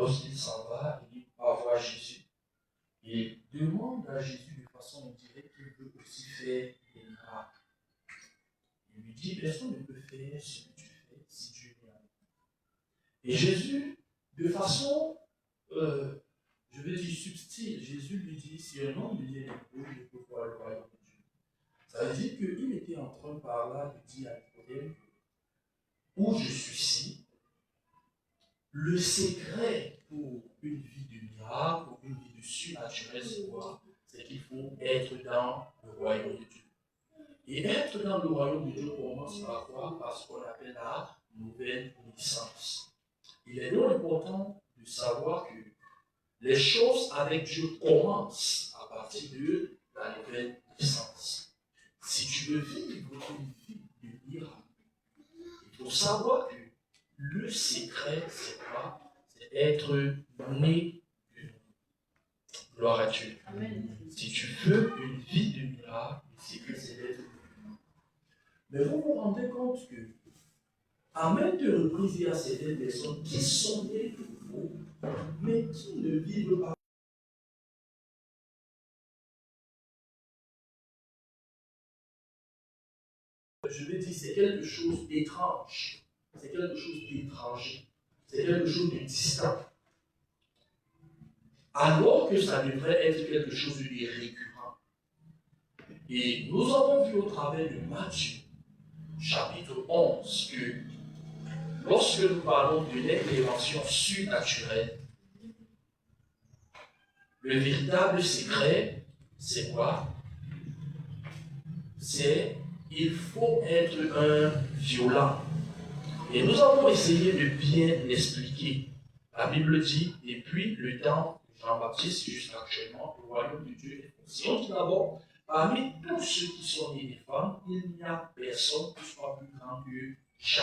lorsqu'il s'en va, il va voir Jésus. Il demande à Jésus de façon indirecte qu'il veut aussi faire des miracles. Il lui dit, personne ne peut faire ce que tu fais si Dieu est avec toi. Et Jésus, de façon, je vais dire subtile, Jésus lui dit, si un homme lui dit, il peut voir le royaume de Dieu. Ça veut dire qu'il était en train par là de dire à Nicodème, où je suis ici, le secret pour une vie de miracle, pour une vie de surnaturel, c'est quoi? C'est qu'il faut être dans le royaume de Dieu. Et être dans le royaume de Dieu commence par quoi? Par ce qu'on appelle la nouvelle naissance. Il est donc important de savoir que les choses avec Dieu commencent à partir de la nouvelle naissance. Si tu veux vivre une vie de miracle, il faut savoir que le secret, c'est quoi? C'est être né de nouveau. Gloire à Dieu. Amen. Si tu veux une vie de miracle, le secret, c'est d'être né de nouveau. Mais vous vous rendez compte que, à maintes reprises, il y a certaines personnes qui sont nées de nouveau, mais qui ne vivent pas. Je vais dire, c'est quelque chose d'étrange. C'est quelque chose d'étranger. C'est quelque chose de distant. Alors que ça devrait être quelque chose de récurrent. Et nous avons vu au travers de Matthieu, chapitre 11, que lorsque nous parlons de l'intervention surnaturelle, le véritable secret, c'est quoi? C'est il faut être un violent. Et nous avons essayé de bien l'expliquer. La Bible dit, depuis le temps de Jean-Baptiste jusqu'actuellement, le royaume de Dieu est proche. On dit d'abord, parmi tous ceux qui sont nés des femmes, il n'y a personne qui soit plus grand que Jean.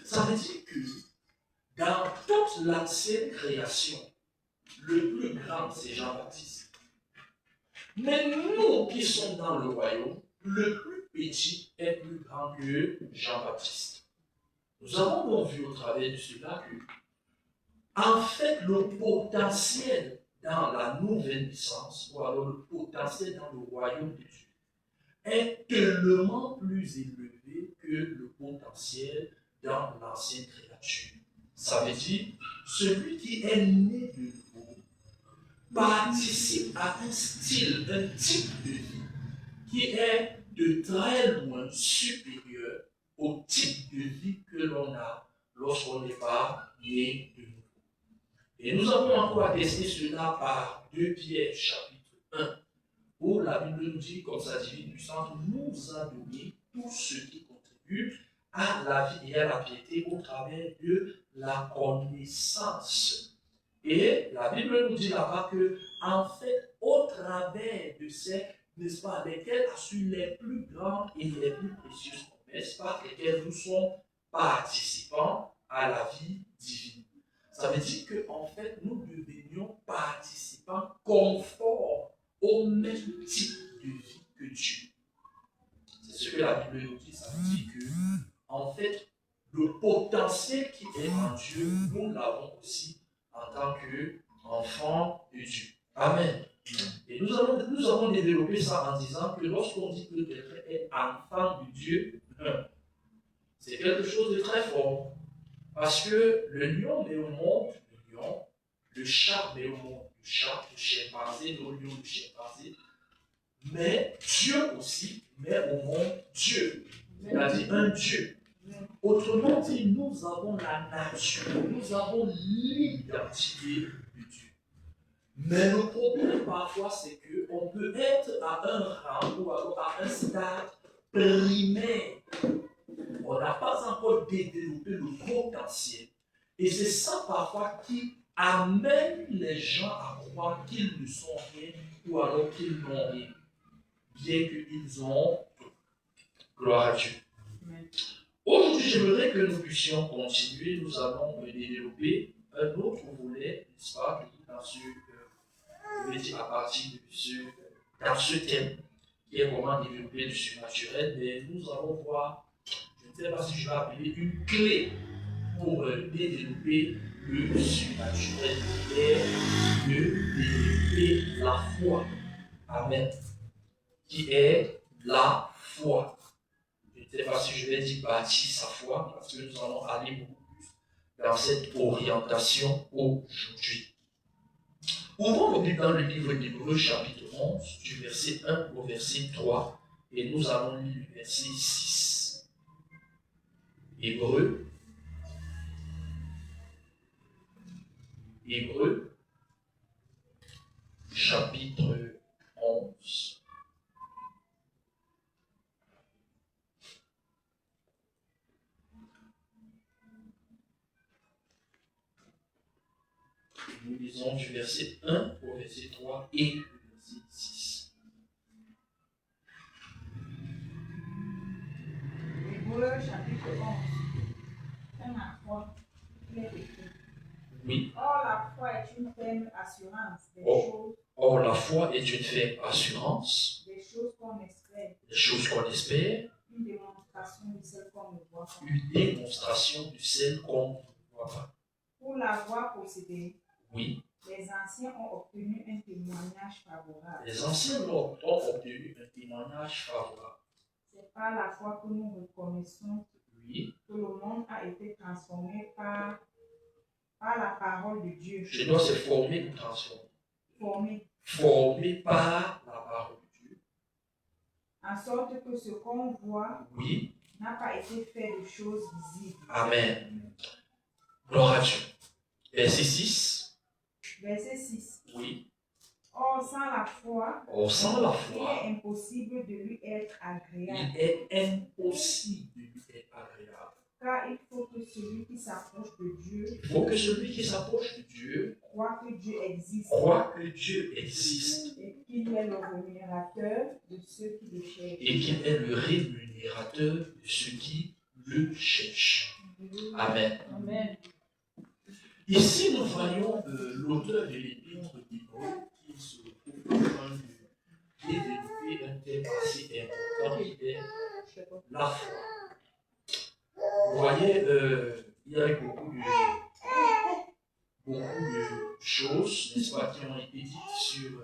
Ça veut dire que dans toute l'ancienne création, le plus grand, c'est Jean-Baptiste. Mais nous qui sommes dans le royaume, le plus petit est plus grand que Jean-Baptiste. Nous avons donc vu au travers de cela que, en fait, le potentiel dans la nouvelle naissance, ou alors le potentiel dans le royaume de Dieu, est tellement plus élevé que le potentiel dans l'ancienne créature. Ça veut dire, celui qui est né de nouveau participe à un style, un type de vie qui est de très loin supérieur au type de vie que l'on a lorsqu'on n'est pas né de nouveau. Et nous avons encore attesté cela par 2 Pierre chapitre 1, où la Bible nous dit, comme sa divine puissance, nous a donné tout ce qui contribue à la vie et à la piété au travers de la connaissance. Et la Bible nous dit là-bas que, en fait, au travers de ces, n'est-ce pas, lesquelles assurent les plus grandes et les plus précieuses promesses, par lesquelles nous sommes participants à la vie divine. Ça veut dire qu'en fait, nous devenions participants conformes au même type de vie que Dieu. C'est ce que la Bible nous dit. Ça veut dire que, en fait, le potentiel qui est en Dieu, nous l'avons aussi en tant qu'enfants de Dieu. Amen. Et nous avons développé ça en disant que lorsqu'on dit que quelqu'un est enfant de Dieu, c'est quelque chose de très fort. Parce que le lion met au monde le lion, le chat met au monde le chat, le chimpanzé met au lion le chimpanzé, mais Dieu aussi met au monde Dieu. Il a dit un Dieu. Autrement dit, nous avons la nature, nous avons l'identité de Dieu. Mais le problème parfois, c'est qu'on peut être à un rang ou alors à un stade primaire. On n'a pas encore développé le potentiel. Et c'est ça parfois qui amène les gens à croire qu'ils ne sont rien ou alors qu'ils n'ont rien. Bien qu'ils ont tout. Gloire à Dieu. Aujourd'hui, j'aimerais que nous puissions continuer. Nous allons développer un autre volet, n'est-ce pas, dans ce, je vais dire à partir de dans ce thème, qui est comment développer le surnaturel. Mais nous allons voir, je ne sais pas si je vais appeler une clé pour développer le surnaturel, qui est de développer la foi. Amen. Qui est la foi. Je ne sais pas si je vais dire bâtir sa foi, parce que nous allons aller beaucoup plus dans cette orientation aujourd'hui. Ouvrons vos Bibles dans le livre d'Hébreux, chapitre 11, du verset 1 au verset 3, et nous allons lire le verset 6. Hébreux, chapitre 11. Nous lisons du verset 1 au verset 3 et le verset 6. Hébreux chapitre 11. Un à 3. Il est écrit. Oui. Or, la foi est une ferme assurance Or, la foi est une ferme assurance des choses qu'on espère. Des choses qu'on espère. Une démonstration de celles qu'on ne voit pas. Une démonstration de celles qu'on ne voit pas. Pour l'avoir possédée, oui. Les anciens ont obtenu un témoignage favorable. Les anciens ont obtenu un témoignage favorable. C'est par la foi que nous reconnaissons oui. que le monde a été transformé par la parole de Dieu. Je dois se former ou transformer. Formé par la parole de Dieu. En sorte que ce qu'on voit oui. n'a pas été fait de choses visibles. Amen. Gloire à Dieu. Verset 6. Verset 6. Oui. Or, sans la foi, il est impossible de lui être agréable. Il est impossible de lui être agréable. Car il faut que celui qui s'approche de Dieu, croit que Dieu existe. Et qu'il est le rémunérateur de ceux qui le cherchent. Amen. Amen. Ici, nous voyons l'auteur de l'épître d'Hébreux qui se retrouve en train de développer un thème assez important qui est la foi. Vous voyez, il y a eu beaucoup de choses, n'est-ce pas, qui ont été dites sur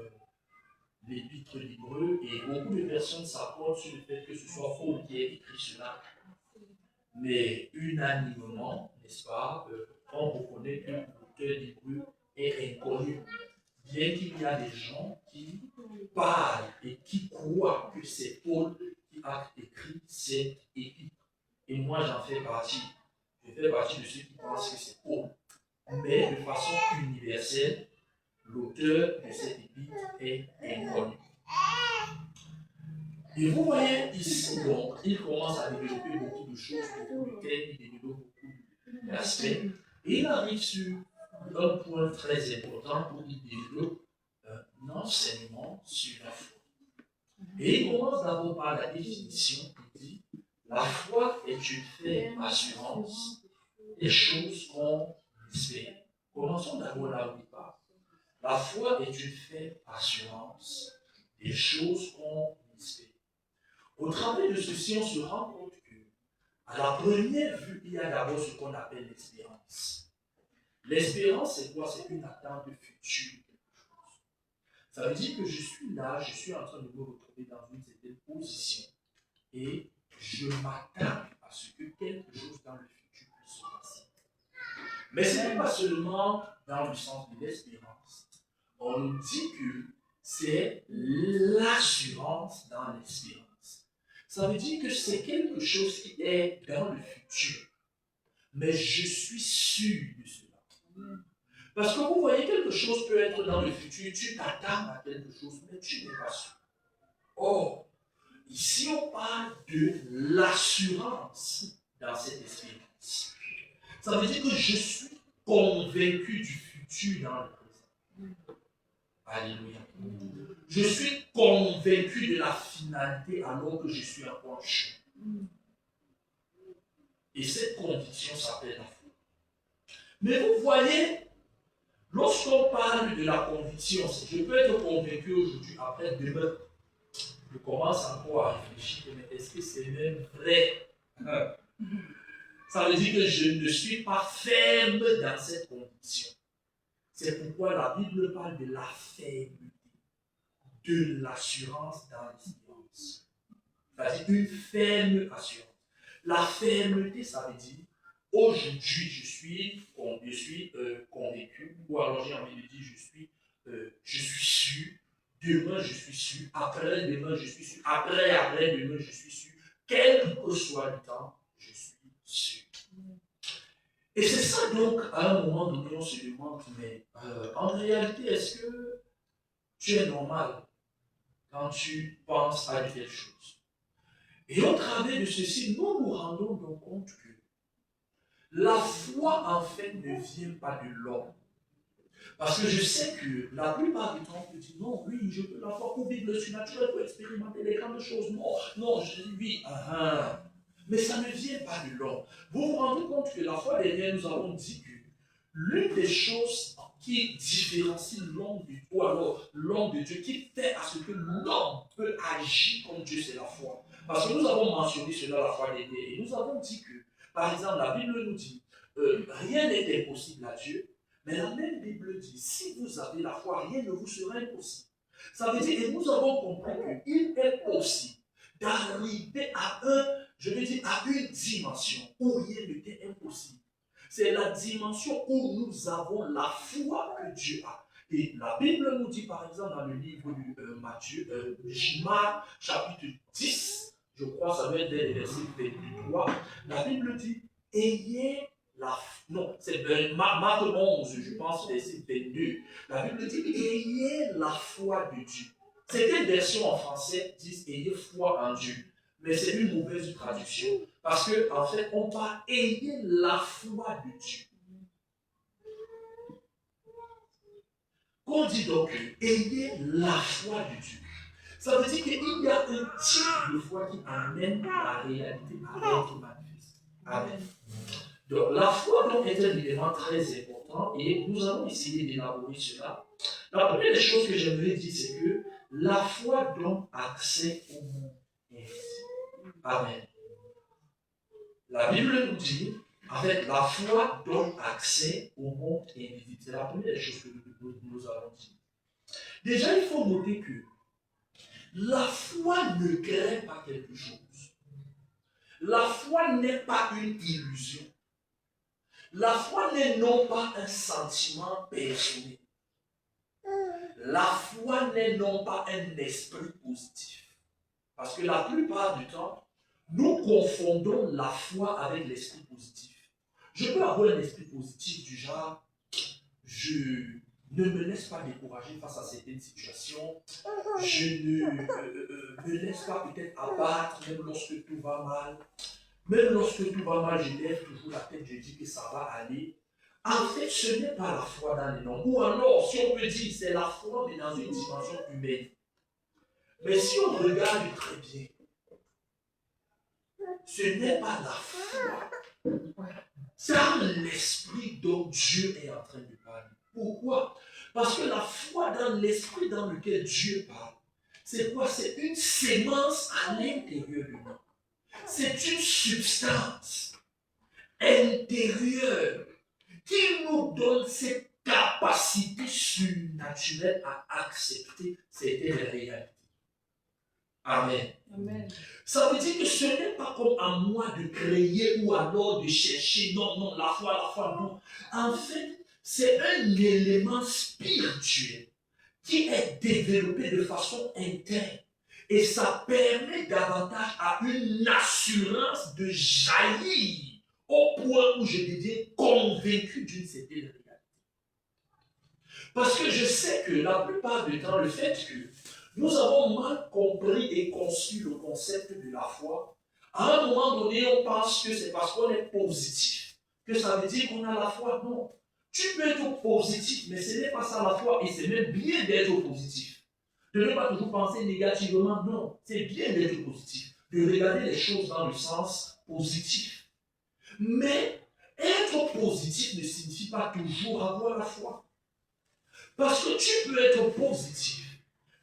l'épître d'Hébreux, et beaucoup de personnes s'accordent sur le fait que ce soit Paul qui ait écrit cela. Mais unanimement, n'est-ce pas, on reconnaît que l'auteur d'Hébreux est inconnu. Bien qu'il y a des gens qui parlent et qui croient que c'est Paul qui a écrit cette épître. Et moi, j'en fais partie. Je fais partie de ceux qui pensent que c'est Paul. Mais de façon universelle, l'auteur de cette épître est inconnu. Et vous voyez ici, donc, il commence à développer beaucoup de choses, beaucoup de thèmes, il développe beaucoup d'aspects. Et il arrive sur un point très important où il développe un enseignement sur la foi. Et il commence d'abord par la définition. Il dit, la foi est une ferme assurance des choses qu'on espère. Commençons d'abord là où il parle. La foi est une ferme assurance des choses qu'on espère. Au travers de ceci, on se rend compte que, à la première vue, il y a d'abord ce qu'on appelle l'espérance. L'espérance, c'est quoi? C'est une attente future de quelque chose. Ça veut dire que je suis là, je suis en train de me retrouver dans une certaine position et je m'attends à ce que quelque chose dans le futur puisse se passer. Mais ce n'est pas seulement dans le sens de l'espérance. On nous dit que c'est l'assurance dans l'espérance. Ça veut dire que c'est quelque chose qui est dans le futur. Mais je suis sûr de cela. Parce que vous voyez, quelque chose peut être dans le futur, tu t'attends à quelque chose, mais tu n'es pas sûr. Or, ici on parle de l'assurance dans cette espérance. Ça veut dire que je suis convaincu du futur dans le présent. Alléluia. Je suis convaincu de la finalité alors que je suis en chemin. Et cette conviction s'appelle la foi. Mais vous voyez, lorsqu'on parle de la conviction, je peux être convaincu aujourd'hui, après demain, je commence encore à réfléchir, mais est-ce que c'est même vrai? Ça veut dire que je ne suis pas ferme dans cette condition. C'est pourquoi la Bible parle de la fermeté, de l'assurance dans l'espérance. C'est-à-dire une ferme assurance. La fermeté, ça veut dire aujourd'hui je suis convaincu, ou alors j'ai envie de dire je suis sûr, demain je suis sûr, après demain je suis sûr, après demain je suis sûr, quel que soit le temps, je suis sûr. Et c'est ça donc, à un moment donné, on se demande, mais en réalité, est-ce que tu es normal quand tu penses à une telle chose? Et au travers de ceci, nous nous rendons donc compte que la foi, en fait, ne vient pas de l'homme. Parce que je sais que la plupart du temps, on peut dire non, oui, je peux la foi pour vivre le surnaturel, pour expérimenter les grandes choses. Non, je dis oui, mais ça ne vient pas de l'homme. Vous vous rendez compte que la fois dernière, nous avons dit que l'une des choses qui différencie l'homme de Dieu, ou alors l'homme de Dieu, qui fait à ce que l'homme peut agir comme Dieu, c'est la foi. Parce que nous avons mentionné cela la fois dernière, et nous avons dit que, par exemple, la Bible nous dit, rien n'est impossible à Dieu, mais la même Bible dit, si vous avez la foi, rien ne vous sera impossible. Ça veut dire, et nous avons compris qu'il est possible d'arriver à à une dimension où rien n'était impossible. C'est la dimension où nous avons la foi que Dieu a. Et la Bible nous dit, par exemple, dans le livre de Matthieu, Marc, chapitre 10, je crois, ça doit être dès le verset 23, la Bible dit, ayez la foi. Non, c'est Marc 11, je pense, verset 22. La Bible dit, ayez la foi de Dieu. Certaines versions en français disent, ayez foi en Dieu. Mais c'est une mauvaise traduction. Parce qu'en fait, on parle ayez la foi de Dieu. Qu'on dit donc ayez la foi de Dieu. Ça veut dire qu'il y a un type de foi qui amène la réalité à être manifeste. Amen. Donc la foi donc, est un élément très important et nous allons essayer d'élaborer cela. La première des choses que j'aimerais dire, c'est que la foi donne accès au monde invisible. Amen. La Bible nous dit, avec la foi donne accès au monde invisible. C'est la première des choses que nous allons dire. Déjà, il faut noter que la foi ne crée pas quelque chose. La foi n'est pas une illusion. La foi n'est non pas un sentiment personnel. La foi n'est non pas un esprit positif. Parce que la plupart du temps, nous confondons la foi avec l'esprit positif. Je peux avoir un esprit positif du genre, je ne me laisse pas décourager face à certaines situations, je ne me laisse pas peut-être abattre même lorsque tout va mal. Même lorsque tout va mal, je lève toujours la tête, je dis que ça va aller. En fait, ce n'est pas la foi dans les noms. Ou alors, si on peut dire, c'est la foi, mais dans une dimension humaine. Mais si on regarde très bien, ce n'est pas la foi dans l'esprit dont Dieu est en train de parler. Pourquoi? Parce que la foi dans l'esprit dans lequel Dieu parle, c'est quoi? C'est une sémence à l'intérieur de nous. C'est une substance intérieure qui nous donne cette capacité surnaturelle à accepter certaines réalités. Amen. Amen. Ça veut dire que ce n'est pas comme à moi de créer ou alors de chercher. Non, la foi, non. En fait, c'est un élément spirituel qui est développé de façon interne. Et ça permet davantage à une assurance de jaillir au point où je deviens convaincu d'une certaine réalité. Parce que je sais que la plupart du temps, le fait que nous avons mal compris et conçu le concept de la foi, à un moment donné, on pense que c'est parce qu'on est positif que ça veut dire qu'on a la foi. Non. Tu peux être positif, mais ce n'est pas ça la foi, et c'est même bien d'être positif. De ne pas toujours penser négativement, non. C'est bien d'être positif, de regarder les choses dans le sens positif. Mais être positif ne signifie pas toujours avoir la foi. Parce que tu peux être positif,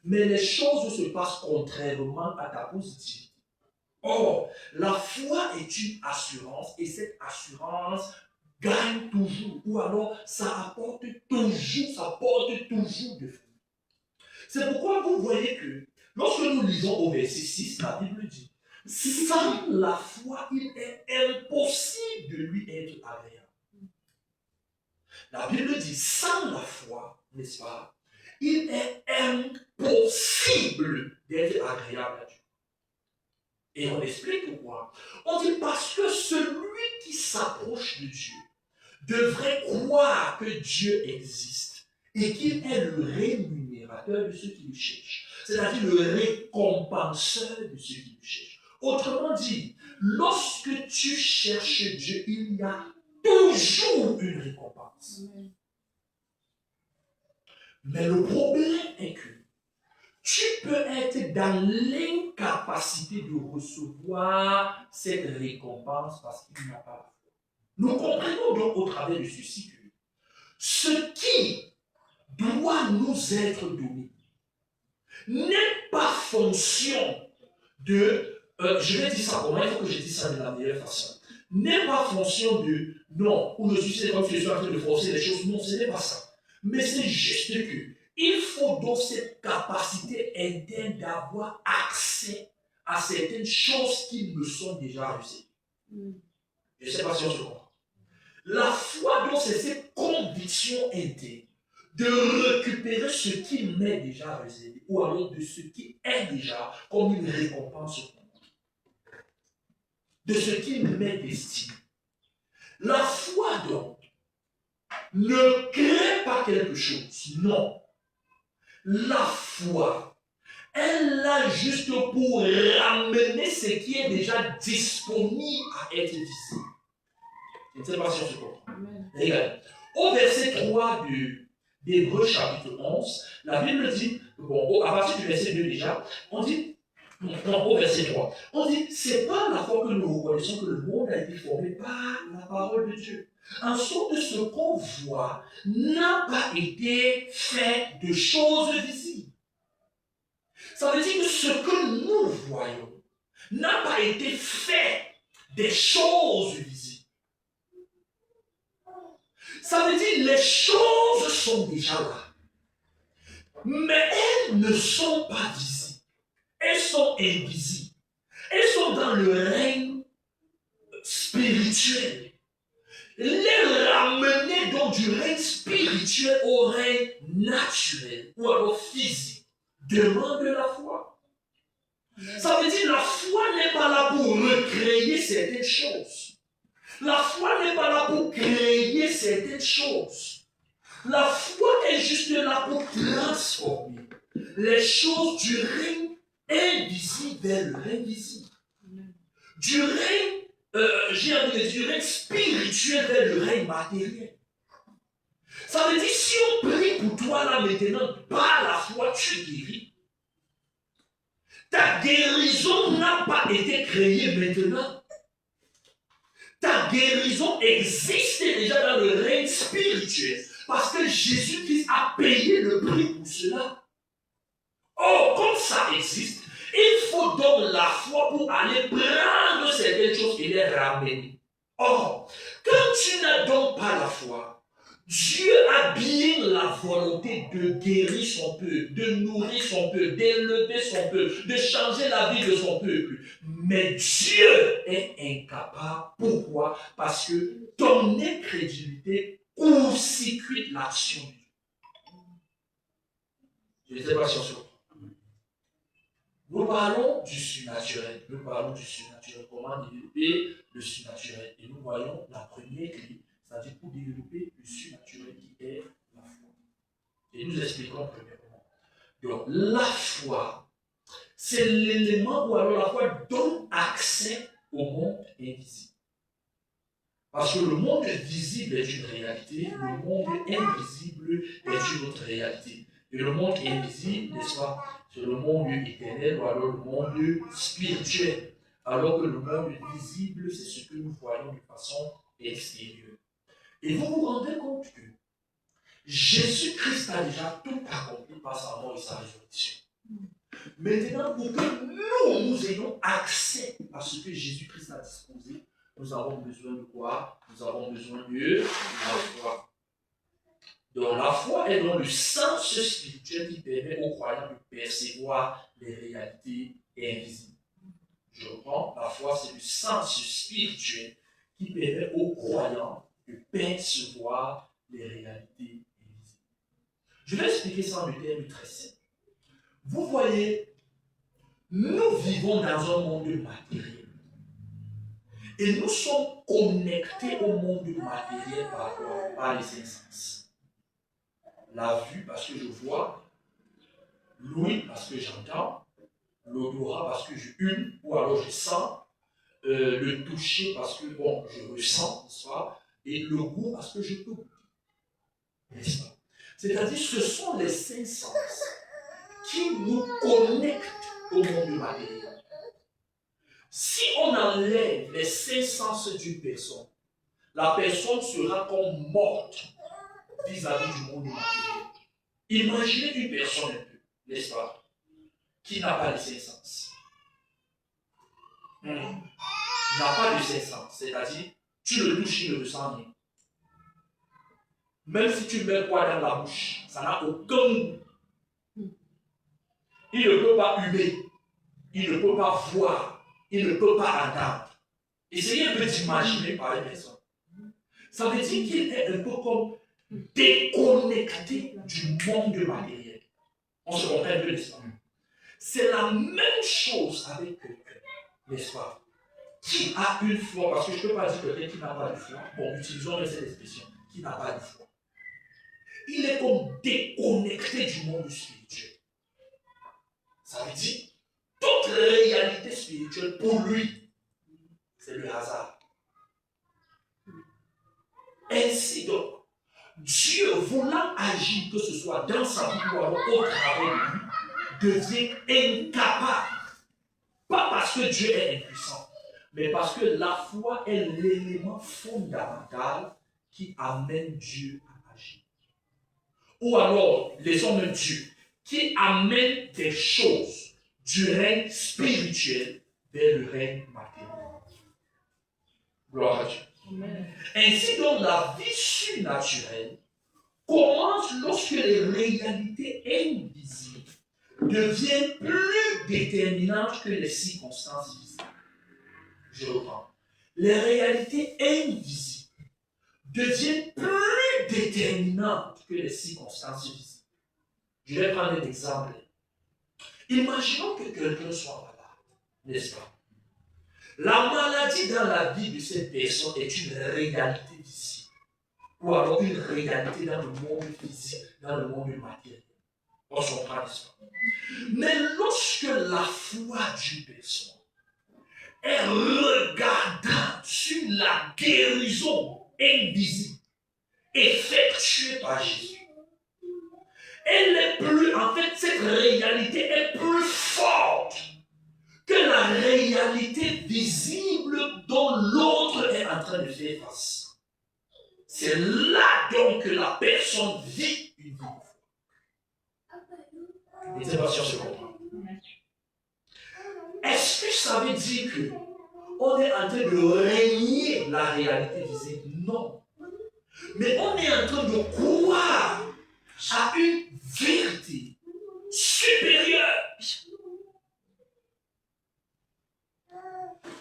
mais les choses se passent contrairement à ta positivité. Or, la foi est une assurance et cette assurance gagne toujours ou alors ça apporte toujours de fruits. C'est pourquoi vous voyez que lorsque nous lisons au verset 6, la Bible dit, sans la foi, il est impossible de lui être agréable. La Bible dit, sans la foi, n'est-ce pas, il est impossible d'être agréable à Dieu. Et on explique pourquoi. On dit parce que celui qui s'approche de Dieu devrait croire que Dieu existe et qu'il est le rémunérateur de ceux qui le cherchent. C'est-à-dire le récompenseur de ceux qui le cherchent. Autrement dit, lorsque tu cherches Dieu, il y a toujours une récompense. Mais le problème est que tu peux être dans l'incapacité de recevoir cette récompense parce qu'il n'y a pas la foi. Nous comprenons donc au travers de ceci que ce qui doit nous être donné n'est pas fonction de, je vais dire ça comment, il faut que je dise ça de la meilleure façon, n'est pas fonction de, non, ou je suis comme si je suis en train de forcer les choses, non, ce n'est pas ça. Mais c'est juste que il faut donc cette capacité interne d'avoir accès à certaines choses qui me sont déjà réservées. Je ne sais pas si on se comprend. La foi, donc, c'est cette conviction interne de récupérer ce qui m'est déjà réservé, ou alors de ce qui est déjà comme une récompense pour moi, de ce qui m'est destiné. La foi, donc, ne crée pas quelque chose, non. La foi, elle a juste pour ramener ce qui est déjà disponible à être visible. Je ne sais pas si on se comprend. Regardez, au verset 3 d'Hébreux chapitre 11, la Bible dit, bon, à partir du verset 2 déjà, on dit, non, au verset 3, on dit, c'est pas la foi que nous reconnaissons que le monde a été formé par la parole de Dieu. En sorte que ce qu'on voit n'a pas été fait de choses visibles. Ça veut dire que ce que nous voyons n'a pas été fait des choses visibles. Ça veut dire que les choses sont déjà là. Mais elles ne sont pas visibles. Elles sont invisibles. Elles sont dans le règne spirituel. Les ramener donc du règne spirituel au règne naturel ou alors physique demande de la foi. Ça veut dire que la foi n'est pas là pour recréer certaines choses. La foi n'est pas là pour créer certaines choses. La foi est juste là pour transformer les choses du règne invisible vers le règne visible. Du règne du règne spirituel vers le règne matériel. Ça veut dire, si on prie pour toi là maintenant, par la foi, tu es guéri. Ta guérison n'a pas été créée maintenant. Ta guérison existe déjà dans le règne spirituel. Parce que Jésus-Christ a payé le prix pour cela. Or, comme ça existe, il faut donc la foi pour aller prendre certaines choses et les ramener. Or, quand tu n'as donc pas la foi, Dieu a bien la volonté de guérir son peuple, de nourrir son peuple, d'élever son peuple, de changer la vie de son peuple. Mais Dieu est incapable. Pourquoi? Parce que ton incrédulité court-circuite l'action de Dieu. Je ne sais pas si on se comprend. Nous parlons du surnaturel. Nous parlons du surnaturel. Comment développer le surnaturel? Et nous voyons la première clé, c'est-à-dire pour développer le surnaturel qui est la foi. Et nous expliquons premièrement. Donc, la foi, c'est l'élément où alors la foi donne accès au monde invisible. Parce que le monde visible est une réalité, le monde invisible est une autre réalité. Et le monde invisible, n'est-ce pas, c'est le monde éternel ou alors le monde spirituel. Alors que le monde visible, c'est ce que nous voyons de façon extérieure. Et vous vous rendez compte que Jésus-Christ a déjà tout accompli par sa mort et sa résurrection. Maintenant, pour que nous ayons accès à ce que Jésus-Christ a disposé, nous avons besoin de quoi? Nous avons besoin de la foi. Donc la foi est dans le sens spirituel qui permet aux croyants de percevoir les réalités invisibles. Je reprends, la foi c'est le sens spirituel qui permet aux croyants de percevoir les réalités invisibles. Je vais expliquer ça en un terme très simple. Vous voyez, nous vivons dans un monde matériel. Et nous sommes connectés au monde matériel par les cinq sens. La vue parce que je vois, l'ouïe parce que j'entends, l'odorat parce que je hume ou alors je sens, le toucher parce que bon, je ressens, n'est-ce pas? Et le goût parce que je goûte. N'est-ce pas? C'est-à-dire ce sont les cinq sens qui nous connectent au monde matériel. Si on enlève les cinq sens d'une personne, la personne sera comme morte vis-à-vis du monde matériel. Imaginez une personne un peu, n'est-ce pas, qui n'a pas de cinq sens. N'a pas de cinq sens, c'est-à-dire, tu le touches, il ne ressent rien. Même si tu mets quoi dans la bouche, ça n'a aucun goût. Il ne peut pas humer, il ne peut pas voir, il ne peut pas entendre. Essayez un peu d'imaginer par une personne. Ça veut dire qu'il est un peu comme déconnecté du monde matériel. On se comprend un peu, n'est-ce pas? C'est la même chose avec quelqu'un, n'est-ce pas? Qui a une foi, parce que je ne peux pas dire quelqu'un qui n'a pas de foi. Bon, utilisons cette expression, qui n'a pas de foi. Il est comme déconnecté du monde spirituel. Ça veut dire, toute réalité spirituelle pour lui, c'est le hasard. Ainsi donc, Dieu voulant agir, que ce soit dans sa vie ou au travers de lui, devient incapable. Pas parce que Dieu est impuissant, mais parce que la foi est l'élément fondamental qui amène Dieu à agir. Ou alors, les hommes de Dieu, qui amènent des choses du règne spirituel vers le règne matériel. Gloire à Dieu. Amen. Ainsi donc, la vie surnaturelle commence lorsque les réalités invisibles deviennent plus déterminantes que les circonstances visibles. Je reprends. Les réalités invisibles deviennent plus déterminantes que les circonstances visibles. Je vais prendre un exemple. Imaginons que quelqu'un soit malade, n'est-ce pas? La maladie dans la vie de cette personne est une réalité visible. Ou alors une réalité dans le monde physique, dans le monde matériel. On s'en prend, n'est-ce pas? Mais lorsque la foi d'une personne est regardante sur la guérison invisible effectuée par Jésus, elle est plus, en fait, cette réalité est plus forte que la réalité visible dont l'autre est en train de faire face. C'est là donc que la personne vit une vie de foi. Et c'est pas si on se comprend. Est-ce que ça veut dire que on est en train de régner la réalité visible? Non. Mais on est en train de croire à une vérité supérieure.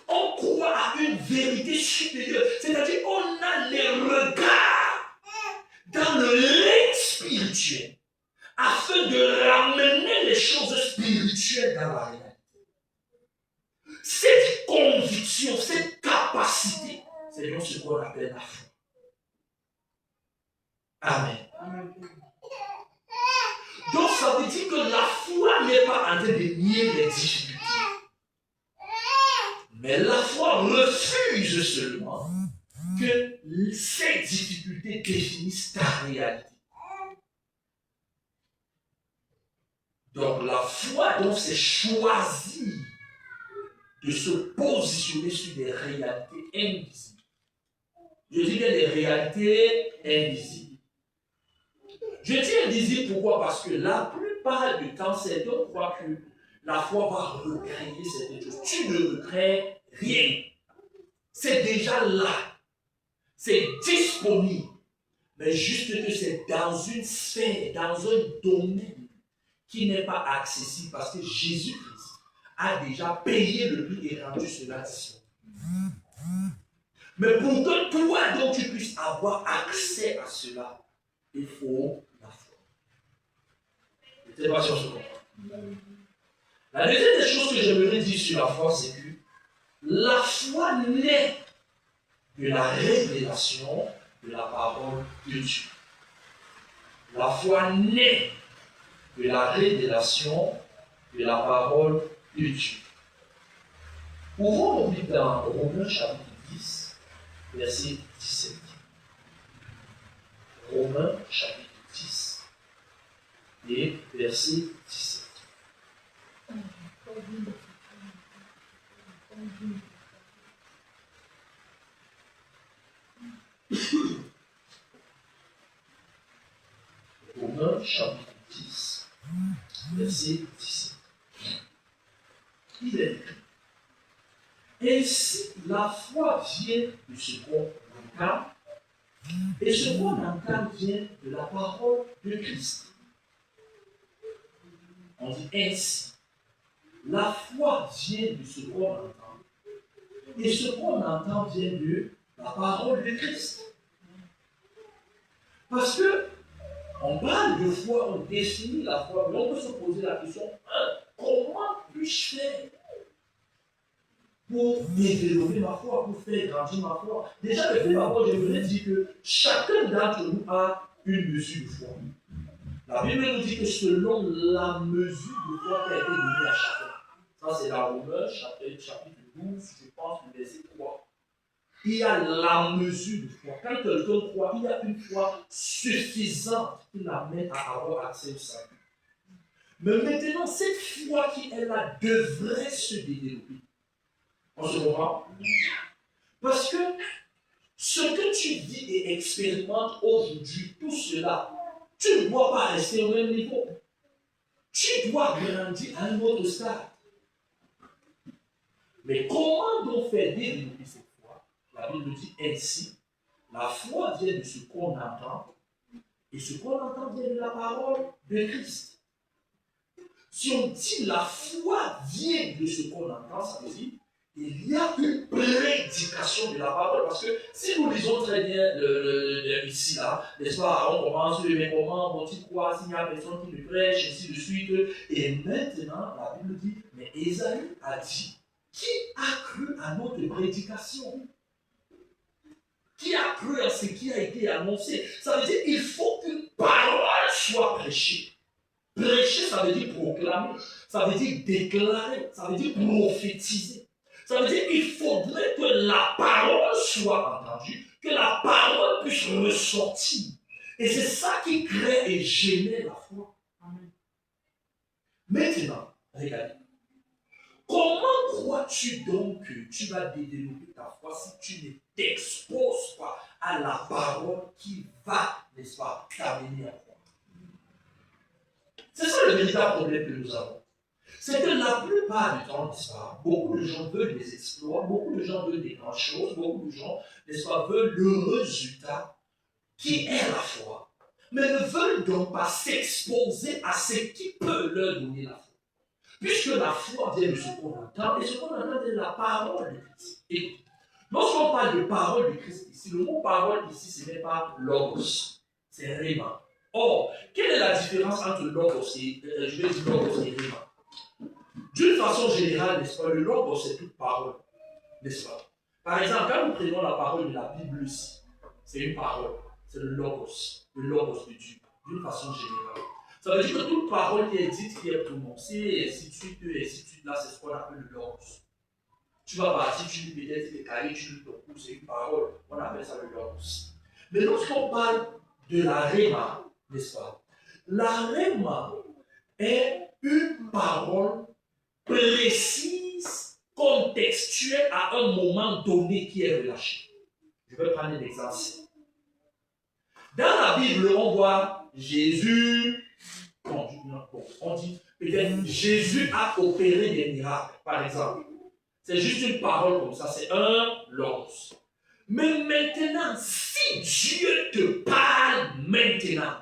On croit à une vérité supérieure. C'est-à-dire on a les regards dans le règne spirituel afin de ramener les choses spirituelles dans la réalité. Cette conviction, cette capacité, c'est donc ce qu'on appelle la foi. Amen. Donc ça veut dire que la foi n'est pas en train de nier les difficultés. Mais la foi refuse seulement que ces difficultés définissent ta réalité. Donc la foi, donc, c'est choisir de se positionner sur des réalités invisibles. Je dis bien des réalités invisibles. Je dis invisible pourquoi? Parce que la plupart du temps, certains croient que la foi va recréer cette chose. Tu ne recrées rien. C'est déjà là. C'est disponible. Mais juste que c'est dans une sphère, dans un domaine qui n'est pas accessible parce que Jésus-Christ a déjà payé le prix et rendu cela disponible. Mais pour que toi, donc, tu puisses avoir accès à cela, il faut la foi. Je ne sais pas si on se comprend. La deuxième des choses que j'aimerais dire sur la foi, c'est que la foi naît de la révélation de la parole de Dieu. La foi naît de la révélation de la parole de Dieu. Ouvrons nos Bibles dans Romains chapitre 10, verset 17. Romains chapitre 10 et verset 17. Romains chapitre 10, verset 17. Il est écrit: ainsi la foi vient de ce qu'on entend, et ce qu'on entend vient de la parole de Christ. On dit ainsi. La foi vient de ce qu'on entend, et ce qu'on entend vient de la parole de Christ. Parce que on parle de foi, on définit la foi, mais on peut se poser la question, comment puis-je faire pour développer ma foi, pour faire grandir ma foi? Déjà, le fait d'abord, je voudrais dire que chacun d'entre nous a une mesure de foi. La Bible nous dit que selon la mesure de foi qui a été donnée à chacun. Ça, c'est dans Romains, chapitre 12, je pense, le verset 3. Il y a la mesure de foi. Quand quelqu'un croit, il y a une foi suffisante qui l'amène à avoir accès au salut. Mais maintenant, cette foi qui est là devrait se développer. On se comprend? Parce que ce que tu vis et expérimentes aujourd'hui, tout cela, tu ne dois pas rester au même niveau. Tu dois grandir à un autre stade. Mais comment donc faire développer cette foi? La Bible dit ainsi, la foi vient de ce qu'on entend, et ce qu'on entend vient de la parole de Christ. Si on dit la foi vient de ce qu'on entend, ça veut dire il y a une prédication de la parole. Parce que si nous lisons très bien ici, là, n'est-ce pas, on commence, mais comment vont-ils croire s'il n'y a personne qui me prêche, ainsi de suite. Et maintenant, la Bible dit, mais Ésaïe a dit, qui a cru à notre prédication? Qui a cru à ce qui a été annoncé? Ça veut dire qu'il faut qu'une parole soit prêchée. Prêcher, ça veut dire proclamer. Ça veut dire déclarer. Ça veut dire prophétiser. Ça veut dire qu'il faudrait que la parole soit entendue, que la parole puisse ressortir. Et c'est ça qui crée et génère la foi. Amen. Maintenant, regardez. Comment crois-tu donc que tu vas développer ta foi si tu ne t'exposes pas à la parole qui va, n'est-ce pas, t'amener à croire? C'est ça le véritable problème que nous avons. C'est que la plupart du temps, n'est-ce pas, beaucoup de gens veulent des exploits, beaucoup de gens veulent des grandes choses, beaucoup de gens, n'est-ce pas, veulent le résultat qui est la foi, mais ne veulent donc pas s'exposer à ce qui peut leur donner la foi. Puisque la foi vient de ce qu'on entend, et ce qu'on entend est la parole de Christ. Écoutez, lorsqu'on parle de parole de Christ ici, le mot parole ici, ce n'est pas logos, c'est rhéma. Or, quelle est la différence entre logos et, je vais dire logos et rhéma? D'une façon générale, n'est-ce pas, le logos c'est toute parole, n'est-ce pas? Par exemple, quand nous prenons la parole de la Bible ici, c'est une parole, c'est le logos de Dieu, d'une façon générale. Ça veut dire que toute parole qui est dite, qui est prononcée, et ainsi de suite, là, c'est ce qu'on appelle le logos. Tu vas partir, tu lis peut-être tes cahiers, tu lis ton cours, c'est une parole, on appelle ça le logos. Mais lorsqu'on parle de la rhéma, n'est-ce pas? La rhéma est une parole précise, contextuelle à un moment donné qui est relâchée. Je vais prendre un exemple. Dans la Bible, on voit Jésus, on dit Peut-être Jésus a opéré des miracles, par exemple. C'est juste une parole comme ça, c'est un logos. Mais maintenant, si Dieu te parle maintenant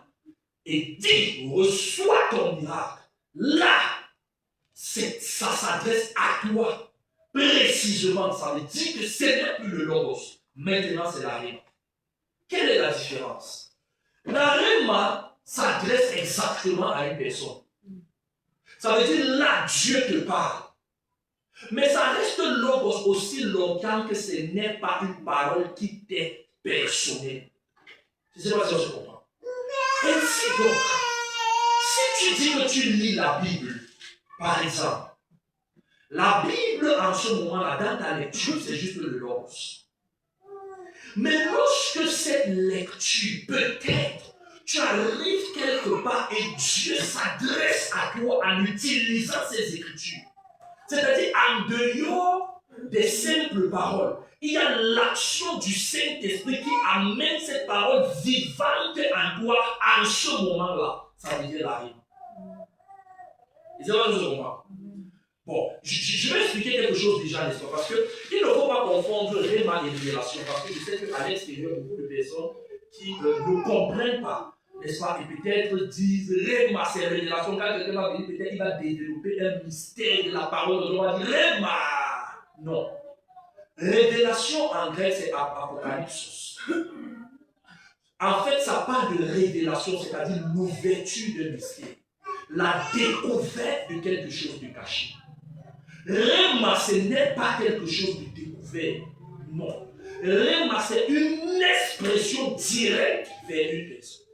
et dit, reçois ton miracle, là, ça s'adresse à toi. Précisément, ça veut dire que ce n'est plus le logos. Maintenant, c'est la rhéma. Quelle est la différence? La rhéma s'adresse exactement à une personne. Ça veut dire là, Dieu te parle. Mais ça reste logos aussi longtemps que ce n'est pas une parole qui t'est personnelle. Je ne sais pas si on se comprend. Ainsi donc, si tu dis que tu lis la Bible, par exemple, la Bible en ce moment-là, dans ta lecture, c'est juste le logos. Mais lorsque cette lecture, peut-être, tu arrives quelque part et Dieu s'adresse à toi en utilisant ces écritures. C'est-à-dire en dehors des simples paroles. Il y a l'action du Saint-Esprit qui amène cette parole vivante en toi en ce moment-là. Ça veut dire la rime. Vous avez raison, moi. Bon, je vais expliquer quelque chose déjà, n'est-ce pas? Parce qu'il ne faut pas confondre réma et révélation. Parce que je sais qu'à l'extérieur, beaucoup de personnes qui ne comprennent pas, n'est-ce pas? Et peut-être disent réma, c'est révélation. Quand quelqu'un va venir, peut-être il va développer un mystère de la parole. On va dire réma. Non. Révélation en grec, c'est apocalypsos. En fait, ça parle de révélation, c'est-à-dire l'ouverture d'un mystère. La découverte de quelque chose de caché. Réma, ce n'est pas quelque chose de découvert. Non. Réma, c'est une expression directe vers une personne.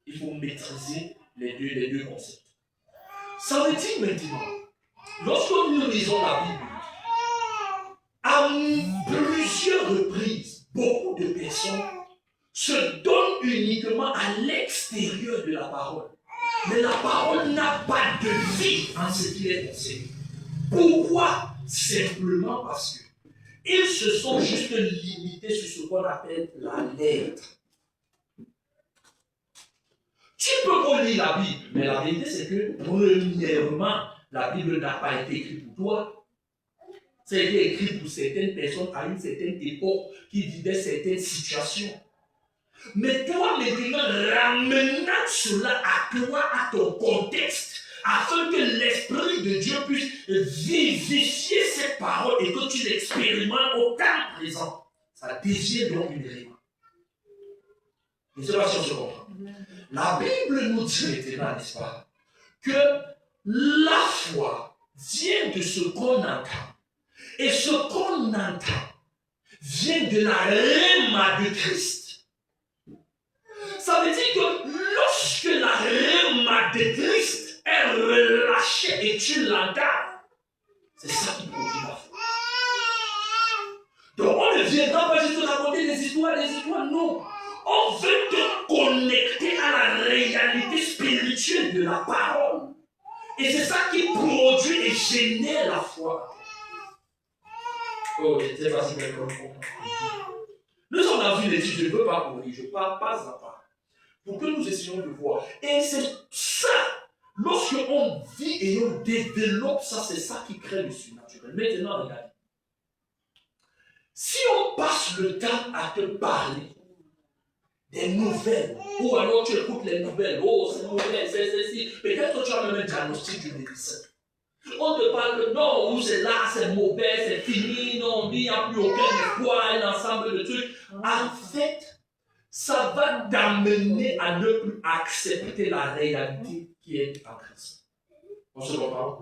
Il faut maîtriser les deux concepts. Ça veut dire maintenant, lorsque nous lisons la Bible, à plusieurs reprises, beaucoup de personnes se donnent uniquement à l'extérieur de la parole. Mais la parole n'a pas de vie en ce qui est enseigné. Pourquoi? Simplement parce qu'ils se sont juste limités sur ce qu'on appelle la lettre. Tu peux relire la Bible, mais la vérité c'est que, premièrement, la Bible n'a pas été écrite pour toi. Ça a été écrit pour certaines personnes à une certaine époque qui vivaient certaines situations. Mais toi, maintenant, ramenant cela à toi, à ton contexte, afin que l'Esprit de Dieu puisse vivifier cette parole et que tu l'expérimentes au temps présent. Ça devient donc une rime. Je ne sais pas si on se comprend. La Bible nous dit maintenant, n'est-ce pas, que la foi vient de ce qu'on entend. Et ce qu'on entend vient de la rhéma de Christ. Ça veut dire que lorsque la rhéma de Christ est relâchée et tu l'entends, c'est ça qui produit la foi. Donc on ne viendra pas juste raconter des histoires, non. On veut te connecter à la réalité spirituelle de la parole. Et c'est ça qui produit et génère la foi. Oh, je ne sais pas si quelqu'un comprend. Nous sommes dans une étude, je ne veux pas courir, je parle pas à pas. Pour que nous essayions de voir. Et c'est ça, lorsque on vit et on développe ça, c'est ça qui crée le surnaturel. Maintenant, regardez. Si on passe le temps à te parler des nouvelles, ou alors tu écoutes les nouvelles, oh c'est mauvais, c'est ceci, peut-être que tu as même un diagnostic du médecin. On te parle de non, ou c'est là, c'est mauvais, c'est fini, non, il n'y a plus aucun espoir, un ensemble de trucs. En fait, ça va t'amener à ne plus accepter la réalité qui est en Christ. On se comprend?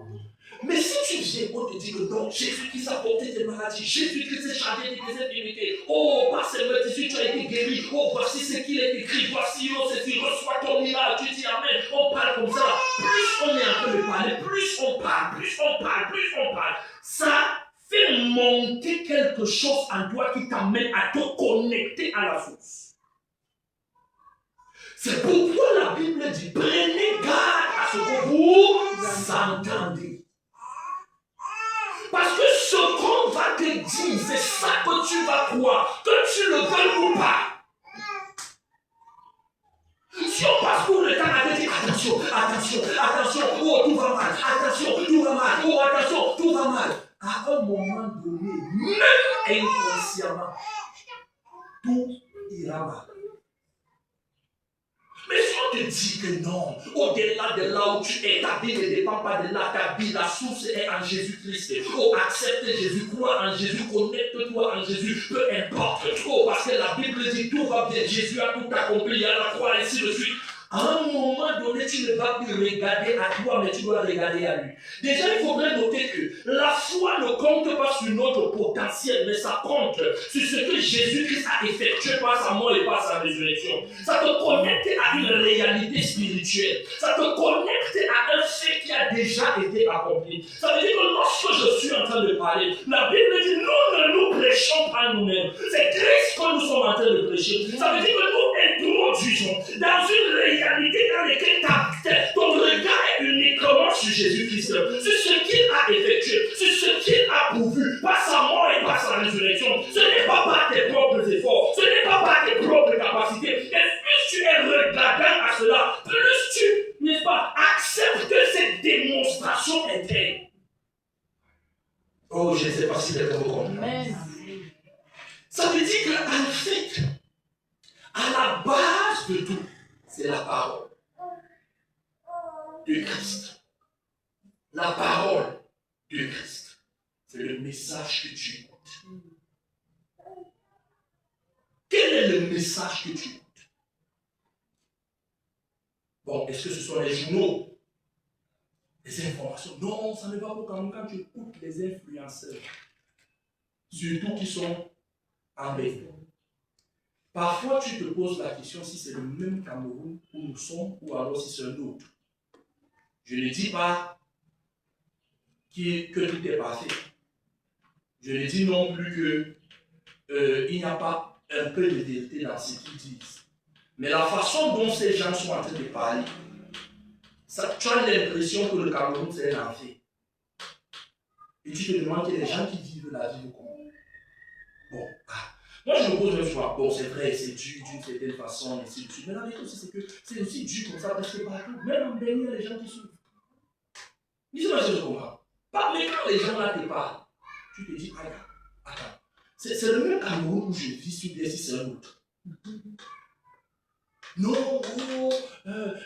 Mais si tu viens, on te dit que non, Jésus-Christ a porté tes maladies, Jésus-Christ s'est chargé de tes infirmités, oh, par ses meurtres, tu as été guéri, oh, voici ce qu'il est écrit, voici, oh, c'est tu reçois ton miracle, tu dis amen, on parle comme ça, plus on est en train de parler, plus on parle, ça fait monter quelque chose en toi qui t'amène à te connecter à la source. C'est pourquoi la Bible dit, prenez garde à ce que vous entendez. Parce que ce qu'on va te dire, c'est ça que tu vas croire, que tu le veuilles ou pas. Si on passe pour le temps à te dire attention, attention, attention, oh tout va mal, attention, tout va mal, oh attention, tout va mal. À un moment donné, même inconsciemment, tout ira mal. Mais si on te dit que non, au-delà de là où tu es, ta vie ne dépend pas de là, ta vie, la source est en Jésus-Christ. Oh, accepte Jésus, crois en Jésus, connecte-toi en Jésus, peu importe. Oh, parce que la Bible dit tout va bien, Jésus a tout accompli à la croix, ainsi de suite. À un moment donné, tu ne vas plus regarder à toi, mais tu dois regarder à lui. Déjà, il faudrait noter que la foi ne compte pas sur notre potentiel, mais ça compte sur ce que Jésus-Christ a effectué par sa mort et par sa résurrection. Ça te connecte à une réalité spirituelle. Ça te connecte à un fait qui a déjà été accompli. Ça veut dire que lorsque je suis en train de parler, la Bible dit, nous ne nous prêchons pas nous-mêmes. C'est Christ que nous sommes en train de prêcher. Ça veut dire que nous introduisons dans une réalité dans laquelle ton regard est uniquement sur Jésus-Christ, sur ce qu'il a effectué, sur ce qu'il a pourvu, par sa mort et par sa résurrection. Ce n'est pas par tes propres efforts, ce n'est pas par tes propres capacités. Et plus tu es regardant à cela, plus tu, n'est-ce pas, acceptes cette démonstration interne. Oh, je ne sais pas si quelqu'un me comprend. Ça veut dire qu'en fait, à la base de tout, c'est la parole de Christ. La parole de Christ. C'est le message que tu écoutes. Quel est le message que tu écoutes? Bon, est-ce que ce sont les journaux? Les informations? Non, ça ne va pas quand tu écoutes les influenceurs. Surtout qui sont en Belgique. Parfois, tu te poses la question si c'est le même Cameroun où nous sommes ou alors si c'est un autre. Je ne dis pas que tout est parfait. Je ne dis non plus qu'il n'y a pas un peu de vérité dans ce qu'ils disent. Mais la façon dont ces gens sont en train de parler, tu as l'impression que le Cameroun c'est un enfer. Et tu te demandes qu'il y a des gens qui vivent la vie comment. Bon, moi, je me pose même souvent, bon, c'est vrai, c'est dû d'une certaine façon, ainsi de suite. Mais la vérité aussi, c'est que c'est aussi dû comme ça presque partout. Même en Bénin, il y a des gens qui souffrent. Dis-moi si je comprends. Mais quand les gens là te parlent, tu te dis, attends, c'est le même Cameroun où je vis sur bien si c'est un autre. Non,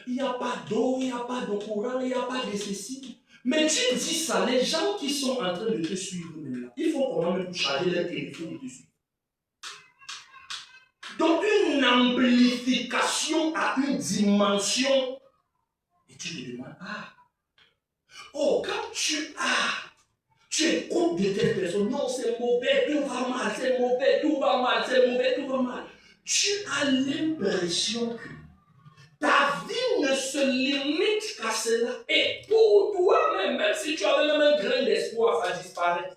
il n'y a pas d'eau, il n'y a pas de courant, il n'y a pas de ceci. Mais tu dis ça, les gens qui sont en train de te suivre maintenant, il faut quand même charger leur téléphone et te suivre. Donc une amplification à une dimension. Et tu te demandes, quand tu écoutes de telle personne, non c'est mauvais, tout va mal, c'est mauvais, tout va mal, c'est mauvais, tout va mal. Tu as l'impression que ta vie ne se limite qu'à cela. Et pour toi-même, même si tu avais même un grain d'espoir, ça disparaît.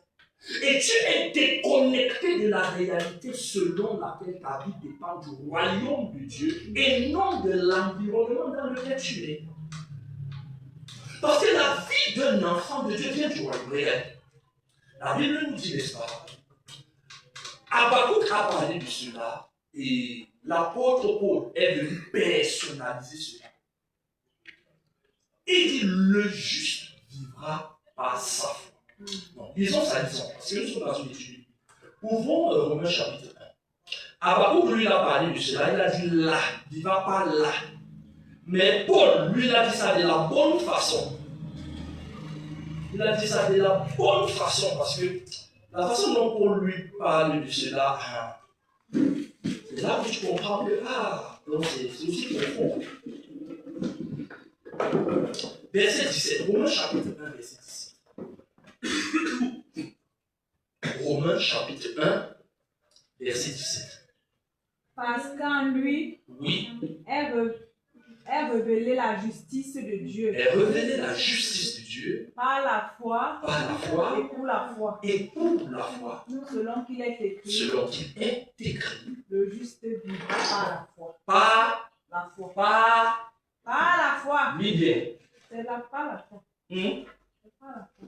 Et tu es déconnecté de la réalité selon laquelle ta vie dépend du royaume de Dieu et non de l'environnement dans lequel tu es. Parce que la vie d'un enfant de Dieu vient du royaume réel. La Bible nous dit, n'est-ce pas? Habakkuk a parlé de cela et l'apôtre Paul est venu personnaliser cela. Il dit, le juste vivra par sa foi. Bon, lisons ça, parce que nous sommes dans une étude. Ouvrons Romains chapitre 1. Habakkuk, lui, il a parlé de cela. Il a dit là, il ne va pas là. Mais Paul, lui, il a dit ça de la bonne façon. Il a dit ça de la bonne façon, parce que la façon dont Paul lui parle de cela, c'est là que tu comprends que, donc c'est aussi profond. Verset 17, Romains chapitre 1, verset 17. Romains chapitre 1, verset 17. Parce qu'en lui est révélée la justice de Dieu. Est révélée la justice de Dieu Par la foi. Et pour la foi. Et pour la foi. Selon qu'il est écrit. Selon qu'il est écrit. Le juste vivra par la foi. Par la foi. Par la foi. Bien. C'est par la foi. C'est par la foi.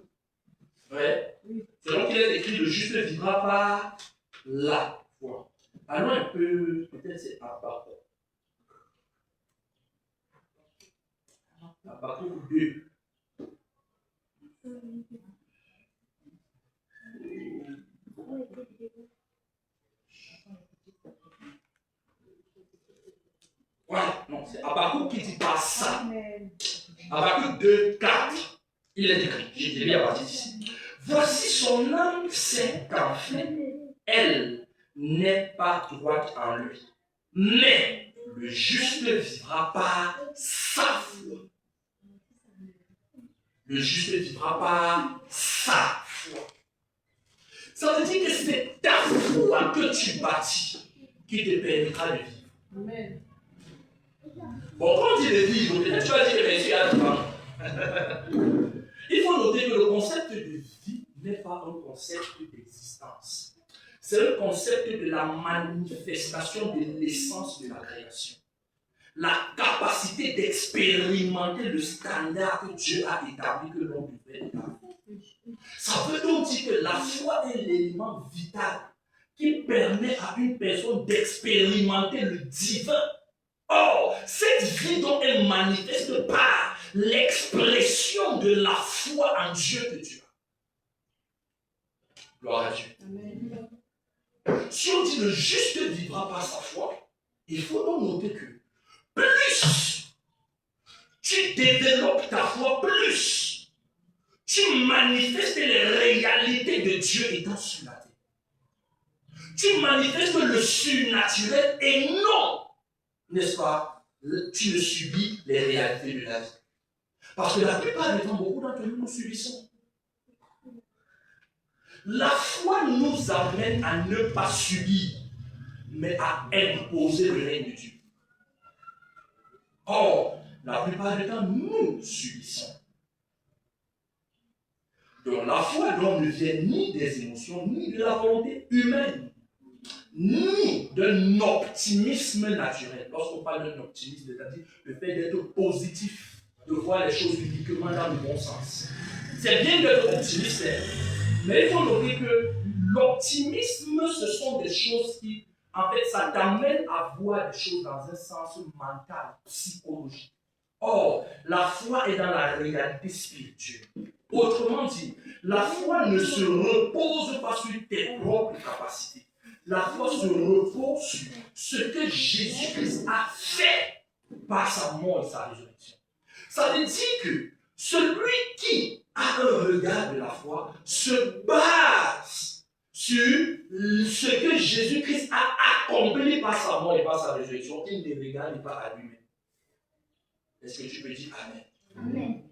Ouais. Oui. Selon qu'il est écrit, le juste vivra par la foi. Allons un peu, peut-être c'est Habakkuk. Habakkuk 2. Voilà, non, c'est Habakkuk qui dit pas ça. Habakkuk 2, 4. Il est écrit, j'ai lu à partir d'ici. Voici son âme sait qu'en fait, elle n'est pas droite en lui. Mais le juste vivra par sa foi. Le juste vivra par sa foi. Ça veut dire que c'est ta foi que tu bâtis qui te permettra de vivre. Amen. Bon, quand on dit de vivre, peut-être tu vas dire, mais tu as devant. Il faut noter que le concept de vie n'est pas un concept d'existence. C'est un concept de la manifestation de l'essence de la création. La capacité d'expérimenter le standard que Dieu a établi, que l'on devait établir. Ça veut donc dire que la foi est l'élément vital qui permet à une personne d'expérimenter le divin. Or, cette vie donc est manifeste par l'expression de la foi en Dieu que tu as. Gloire à Dieu. Amen. Si on dit le juste vivra par sa foi, il faut donc noter que plus tu développes ta foi, plus tu manifestes les réalités de Dieu étant sur la terre. Tu manifestes le surnaturel et non, n'est-ce pas, tu ne subis les réalités de la vie. Parce que la plupart du temps, beaucoup d'entre nous subissons. La foi nous amène à ne pas subir, mais à imposer le règne de Dieu. Or, la plupart du temps, nous subissons. Donc la foi donc ne vient ni des émotions, ni de la volonté humaine, ni d'un optimisme naturel. Lorsqu'on parle d'un optimisme, c'est-à-dire le fait d'être positif, de voir les choses uniquement dans le bon sens. C'est bien d'être optimiste, mais il faut noter que l'optimisme, ce sont des choses qui, en fait, ça t'amène à voir les choses dans un sens mental, psychologique. Or, la foi est dans la réalité spirituelle. Autrement dit, la foi ne se repose pas sur tes propres capacités. La foi se repose sur ce que Jésus-Christ a fait par sa mort et sa résurrection. Ça veut dire que celui qui a un regard de la foi se base sur ce que Jésus-Christ a accompli par sa mort et par sa résurrection. Il ne regarde pas à lui-même. Est-ce que tu peux dire Amen? Amen.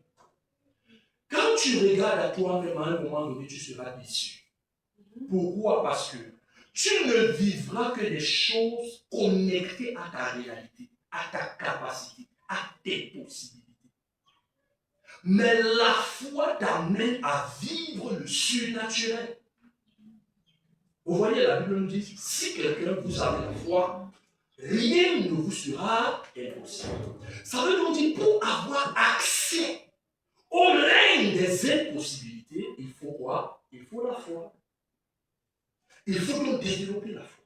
Quand tu regardes à toi-même, à un moment donné, tu seras déçu. Pourquoi? Parce que tu ne vivras que des choses connectées à ta réalité, à ta capacité, à tes possibilités. Mais la foi t'amène à vivre le surnaturel. Vous voyez, la Bible nous dit, si quelqu'un vous a la foi, rien ne vous sera impossible. Ça veut donc dire, pour avoir accès au règne des impossibilités, il faut quoi? Il faut la foi. Il faut donc développer la foi.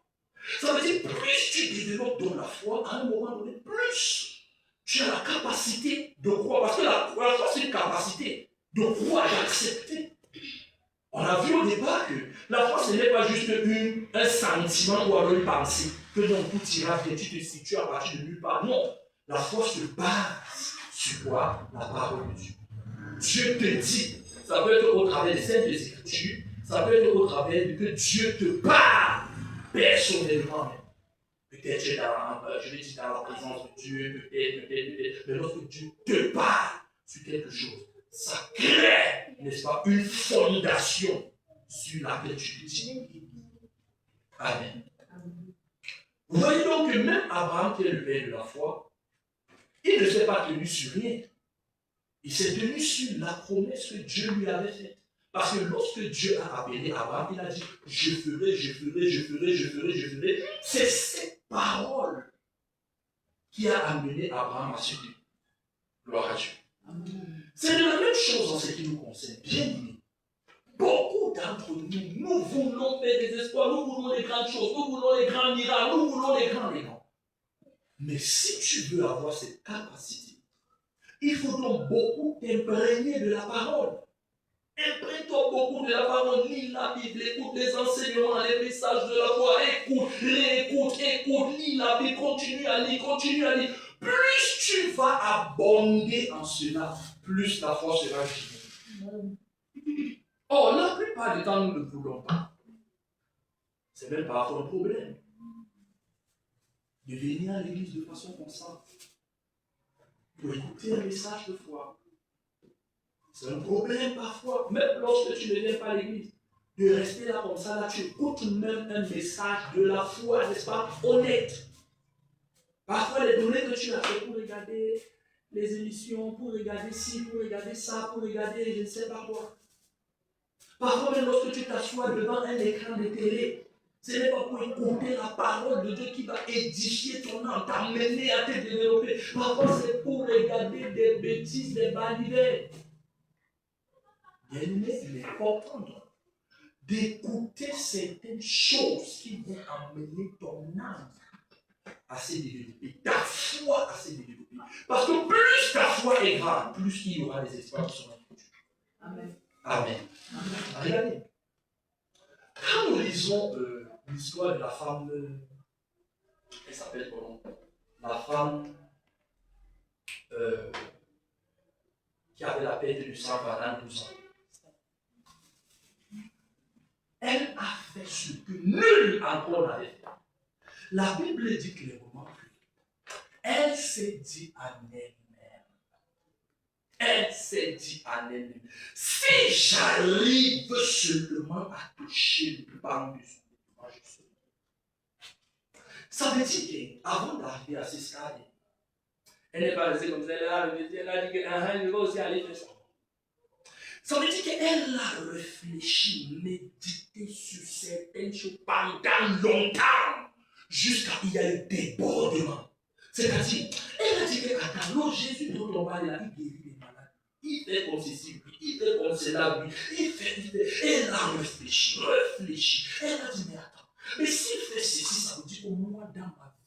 Ça veut dire, plus tu développes dans la foi, à un moment donné, plus tu as la capacité de croire. Parce que la foi, c'est une capacité de croire, d'accepter. On a vu au départ que la foi, ce n'est pas juste un sentiment ou alors une pensée, que donc tout ira bien, tu te situes à partir de nulle part. Non, la foi se base sur quoi? La parole de Dieu. Dieu te dit, ça peut être au travers des saintes écritures, ça peut être au travers de que Dieu te parle personnellement. Peut-être tu es dans la présence de Dieu, peut-être, mais lorsque Dieu te parle sur quelque chose, ça crée, n'est-ce pas, une fondation sur laquelle tu peux dire. Amen. Vous voyez donc que même Abraham, qui est le père de la foi, il ne s'est pas tenu sur rien. Il s'est tenu sur la promesse que Dieu lui avait faite. Parce que lorsque Dieu a appelé Abraham, il a dit, je ferai, je ferai, je ferai, je ferai, je ferai. C'est cette parole qui a amené Abraham à se dire, gloire à Dieu. C'est de la même chose en ce qui nous concerne. Bien aimé. Beaucoup d'entre nous, nous voulons faire des espoirs, nous voulons les grandes choses, nous voulons les grands miracles, nous voulons les grands. Mais si tu veux avoir cette capacité, Il faut donc beaucoup t'imprégner de la parole. Imprègne-toi beaucoup de la parole, lis la Bible, écoute les enseignements, les messages de la foi, écoute, réécoute, écoute, lis la Bible, continue à lire, continue à lire. Plus tu vas abonder en cela, plus la foi sera générée. Or, la plupart du temps, nous ne voulons pas. C'est même parfois un problème de venir à l'église de façon constante pour écouter un message de foi. C'est un problème parfois, même lorsque tu ne viens pas à l'église, de rester là comme ça, là tu écoutes même un message de la foi, n'est-ce pas, honnête. Parfois les données que tu as fait pour regarder les émissions, pour regarder ci, pour regarder ça, pour regarder je ne sais pas quoi. Parfois même lorsque tu t'assois devant un écran de télé, ce n'est pas pour écouter la parole de Dieu qui va édifier ton âme, t'amener à te développer. Parfois c'est pour regarder des bêtises, des balivernes. Bien-aimé, il est important d'écouter certaines choses qui vont amener ton âme à se développer, ta foi à se développer. Parce que plus ta foi est grande, plus il y aura des espoirs qui seront futurs. Amen. Amen. Regardez, quand nous lisons l'histoire de la femme, elle s'appelle comment? La femme qui avait la perte du sang pendant 12 ans. Elle a fait ce que nul encore n'avait fait. La Bible dit clairement qu'elle s'est dit à elle-même. Elle s'est dit à elle-même. Si j'arrive seulement à toucher le banc de son vêtement, je serai. Ça veut dire qu'avant d'arriver à ce stade, elle n'est pas restée comme ça, elle a dit que je vais aussi aller faire ça. Ça veut dire qu'elle a réfléchi, médité sur certaines choses pendant longtemps, jusqu'à il y a eu débordement. C'est-à-dire, elle a dit que attends, Jésus dont on parle là, il guérit les malades. Il fait comme ceci, il fait comme cela, il fait. Elle a réfléchi. Elle a dit, mais attends, mais s'il fait ceci, ça veut dire que moi, dans ma vie,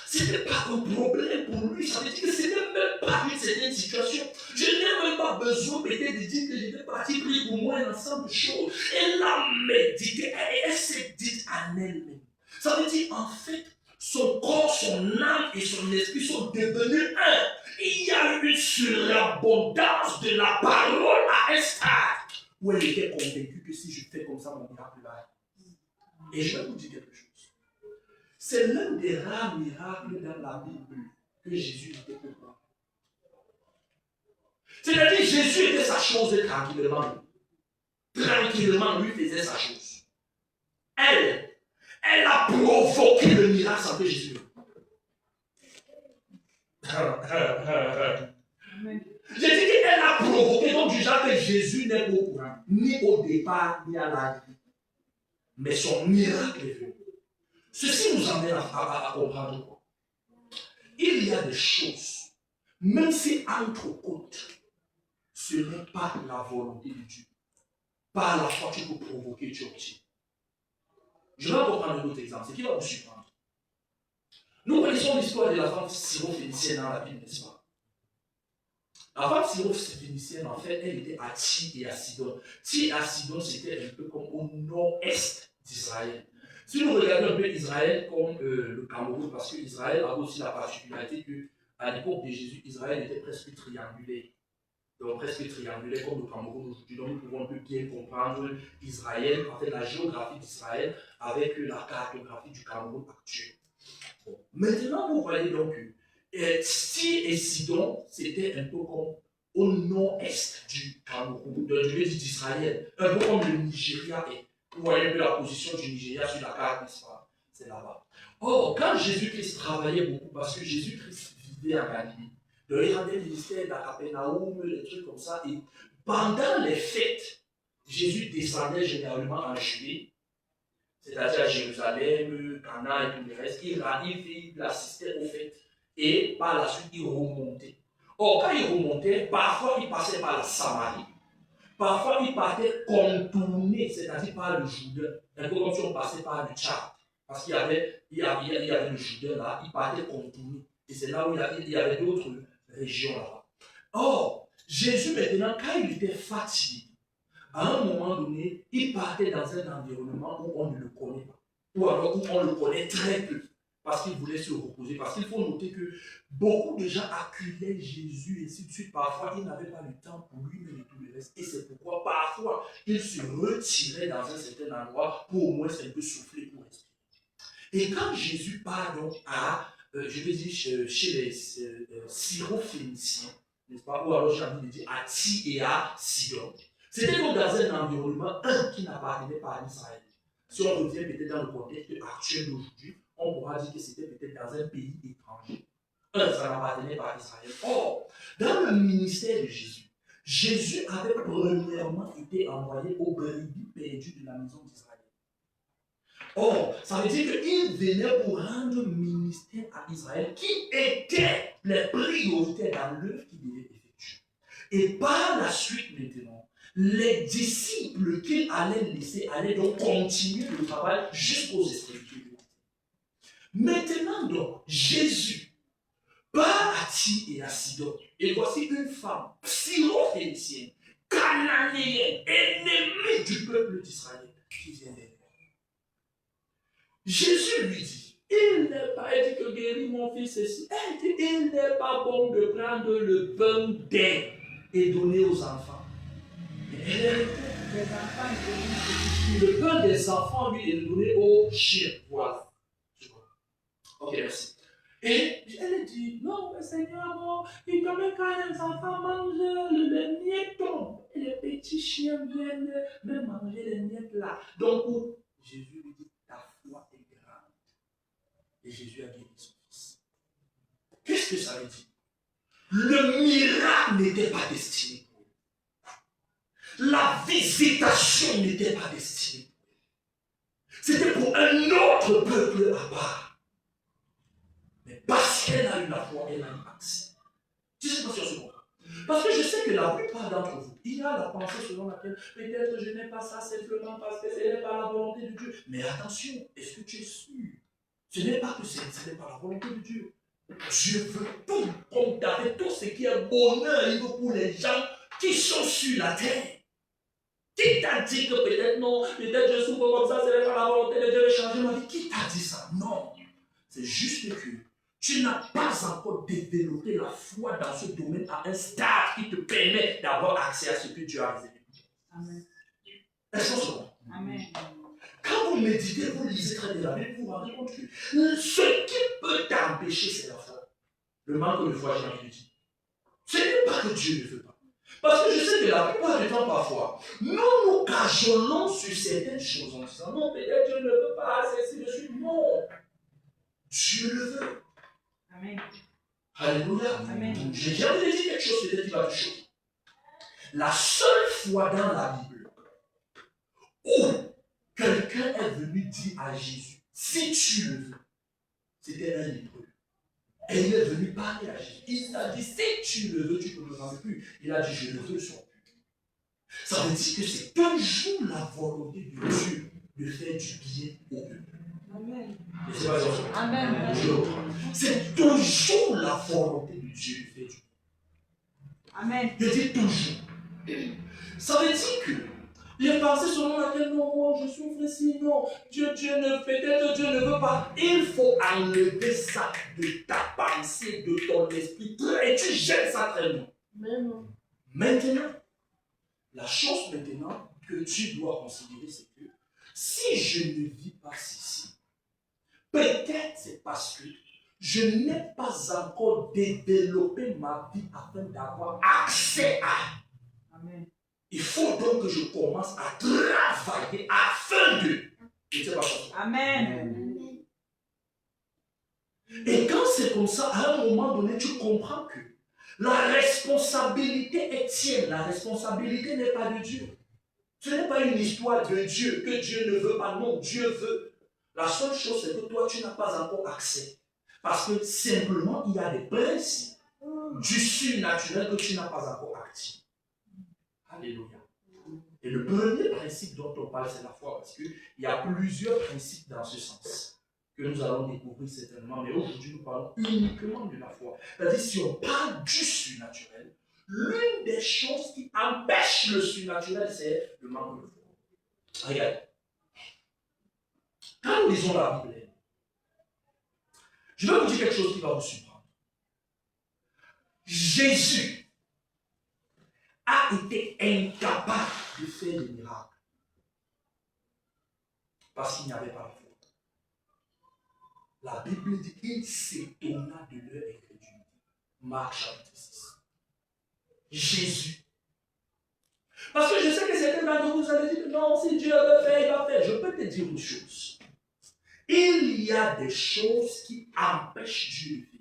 ce n'est pas un problème pour lui, ça veut dire que ce n'est même pas une certaine situation. Je n'ai même pas besoin peut-être de dire que je vais partir prier pour moi un ensemble de choses. Elle a médité, elle s'est dit à elle-même. Ça veut dire en fait, son corps, son âme et son esprit sont devenus un. Il y a eu une surabondance de la parole à un stade où elle était convaincue que si je fais comme ça, mon miracle va arriver. Et je vais vous dire quelque chose. C'est l'un des rares miracles dans la Bible que Jésus était pour moi. C'est-à-dire que Jésus était sa chose tranquillement. Tranquillement, lui faisait sa chose. Elle a provoqué le miracle sans que Jésus. J'ai dit qu'elle a provoqué, donc du genre que Jésus n'est pas au courant, ni au départ, ni à l'arrivée. Mais son miracle est venu. Ceci nous amène à comprendre quoi. Il y a des choses, même si entre côtes, ce n'est pas la volonté de Dieu. Par la foi, tu peux provoquer, tu obtiens. Je vais encore prendre un autre exemple, c'est qui va vous surprendre. Nous connaissons l'histoire de la femme syrophénicienne dans la Bible, n'est-ce pas? La femme syrophénicienne, en fait, elle était à Tyr et à Sidon. Tyr et à Sidon, c'était un peu comme au nord-est d'Israël. Si nous regardons un peu Israël comme le Cameroun, parce que Israël avait aussi la particularité qu'à l'époque de Jésus, Israël était presque triangulaire. Donc presque triangulaire comme le Cameroun aujourd'hui. Donc nous pouvons un peu bien comprendre Israël, en fait la géographie d'Israël avec la cartographie du Cameroun actuel. Bon. Maintenant, vous voyez donc Tyr et Sidon, c'était un peu comme au nord-est du Cameroun, d'Israël, un peu comme le Nigeria est. Vous voyez un peu la position du Nigeria sur la carte, n'est-ce pas? C'est là-bas. Or, quand Jésus-Christ travaillait beaucoup, parce que Jésus-Christ vivait en Galilée, donc il y avait des ministères d'Akapenaoum, des trucs comme ça, et pendant les fêtes, Jésus descendait généralement en Judée, c'est-à-dire à Jérusalem, Cana et tout le reste, il assistait aux fêtes, et par la suite, il remontait. Or, quand il remontait, parfois il passait par la Samarie, parfois il partait contourner, c'est-à-dire par le Jourdain, un peu comme si on passait par le Tchad, parce qu'il y avait le Jourdain là, il partait contourner, et c'est là où il y avait d'autres régions là-bas. Or, Jésus maintenant, quand il était fatigué, à un moment donné, il partait dans un environnement où on ne le connaît pas, ou alors où on le connaît très peu, parce qu'il voulait se reposer. Parce qu'il faut noter que beaucoup de gens acculaient Jésus et ainsi de suite. Parfois, il n'avait pas le temps pour lui-même et tout le reste. Et c'est pourquoi parfois, il se retirait dans un certain endroit pour au moins un peu souffler pour respirer. Et quand Jésus part donc à, je vais dire, chez les Syrophéniciens, n'est-ce pas, ou alors j'ai envie de dire à Tyr et à Sidon, c'était donc dans un environnement, qui n'appartenait pas à Israël. Si on revient peut-être dans le contexte actuel d'aujourd'hui, on pourra dire que c'était peut-être dans un pays étranger. Ça n'appartenait pas à Israël. Or, dans le ministère de Jésus, Jésus avait premièrement été envoyé aux brebis perdues de la maison d'Israël. Or, ça veut dire qu'il venait pour rendre ministère à Israël qui était les priorités dans l'œuvre qu'il devait effectuer. Et par la suite maintenant, les disciples qu'il allait laisser allaient donc continuer le travail jusqu'aux Écritures. Maintenant donc, Jésus part à Tyr et à Sidon. Et voici une femme syrophénicienne, cananéenne, ennemie du peuple d'Israël, qui vient d'elle. Jésus lui dit, il n'est pas, elle dit que guéris mon fils ici. Elle dit, il n'est pas bon de prendre le pain d'air et donner aux enfants. Mais elle répond, le pain des enfants, lui, est donné aux chiens. Voilà. Ok, merci. Et elle dit, non, mais Seigneur, bon, et quand même quand les enfants mangent, les miettes tombent. Et les petits chiens viennent même manger les miettes là. Donc, Jésus lui dit, ta foi est grande. Et Jésus a guéri son fils. Qu'est-ce que ça veut dire? Le miracle n'était pas destiné pour eux. La visitation n'était pas destinée pour eux. C'était pour un autre peuple à part. Mais parce qu'elle a eu la foi, elle a eu accès. Je ne sais pas si on se comprend. Parce que je sais que la plupart d'entre vous, il y a la pensée selon laquelle peut-être je n'ai pas ça simplement parce que ce n'est pas la volonté de Dieu. Mais attention, est-ce que tu es sûr? Ce n'est pas que ce n'est pas la volonté de Dieu. Dieu veut tout, comme David, tout ce qui est bonheur, il veut pour les gens qui sont sur la terre. Qui t'a dit que peut-être non, peut-être je souffre comme ça, ce n'est pas la volonté de Dieu de changer ma vie? Qui t'a dit ça? Non. C'est juste que tu n'as pas encore développé la foi dans ce domaine à un stade qui te permet d'avoir accès à ce que Dieu a réservé. Amen. Est-ce que c'est Amen. Quand vous méditez, vous lisez très bien la Bible, vous vous rendez compte que ce qui peut t'empêcher, c'est la foi. Le manque de foi, j'ai envie de dire. Ce n'est pas que Dieu ne veut pas. Parce que je sais que la plupart du temps, parfois, nous nous cajolons sur certaines choses en disant non, peut-être Dieu ne veut pas, c'est ainsi de suite. Non. Dieu le veut. Amen. Alléluia. Amen. J'ai jamais dit quelque chose, peut-être qu'il va te choquer. La seule fois dans la Bible où quelqu'un est venu dire à Jésus, si tu le veux, c'était un lépreux. Et il est venu parler à Jésus. Il a dit, si tu le veux, tu ne me rends plus. Il a dit, je le veux sur plus. Ça veut dire que c'est toujours la volonté de Dieu de faire du bien au peuple. Amen. Amen. C'est toujours la volonté de Dieu de faire du bien. Amen. Je dis toujours. Ça veut dire que les pensées selon laquelle non, je souffre ici, non, Dieu ne peut-être Dieu ne veut pas. Il faut enlever ça de ta pensée, de ton esprit, et tu jettes ça très loin. Maintenant, la chose maintenant que tu dois considérer, c'est que si je ne vis pas ceci, peut-être c'est parce que je n'ai pas encore développé ma vie afin d'avoir accès à. Amen. Il faut donc que je commence à travailler afin de. Je ne sais pas pourquoi. Amen. Et quand c'est comme ça, à un moment donné, tu comprends que la responsabilité est tienne. La responsabilité n'est pas de Dieu. Ce n'est pas une histoire de Dieu, que Dieu ne veut pas. Non, Dieu veut. La seule chose, c'est que toi, tu n'as pas encore accès. Parce que simplement, il y a des principes du surnaturel que tu n'as pas encore actifs. Alléluia. Et le premier principe dont on parle, c'est la foi, parce qu'il y a plusieurs principes dans ce sens que nous allons découvrir certainement, mais aujourd'hui nous parlons uniquement de la foi. C'est-à-dire, si on parle du surnaturel, l'une des choses qui empêche le surnaturel, c'est le manque de foi. Regarde. Quand nous lisons la Bible, je vais vous dire quelque chose qui va vous surprendre. Jésus a été incapable de faire des miracles parce qu'il n'y avait pas de foi. La Bible dit qu'il s'étonna de leur incrédulité. Marc chapitre 6. Jésus. Parce que je sais que certains d'entre vous allez dire non, si Dieu veut faire, il va faire. Je peux te dire une chose. Il y a des choses qui empêchent Dieu de faire.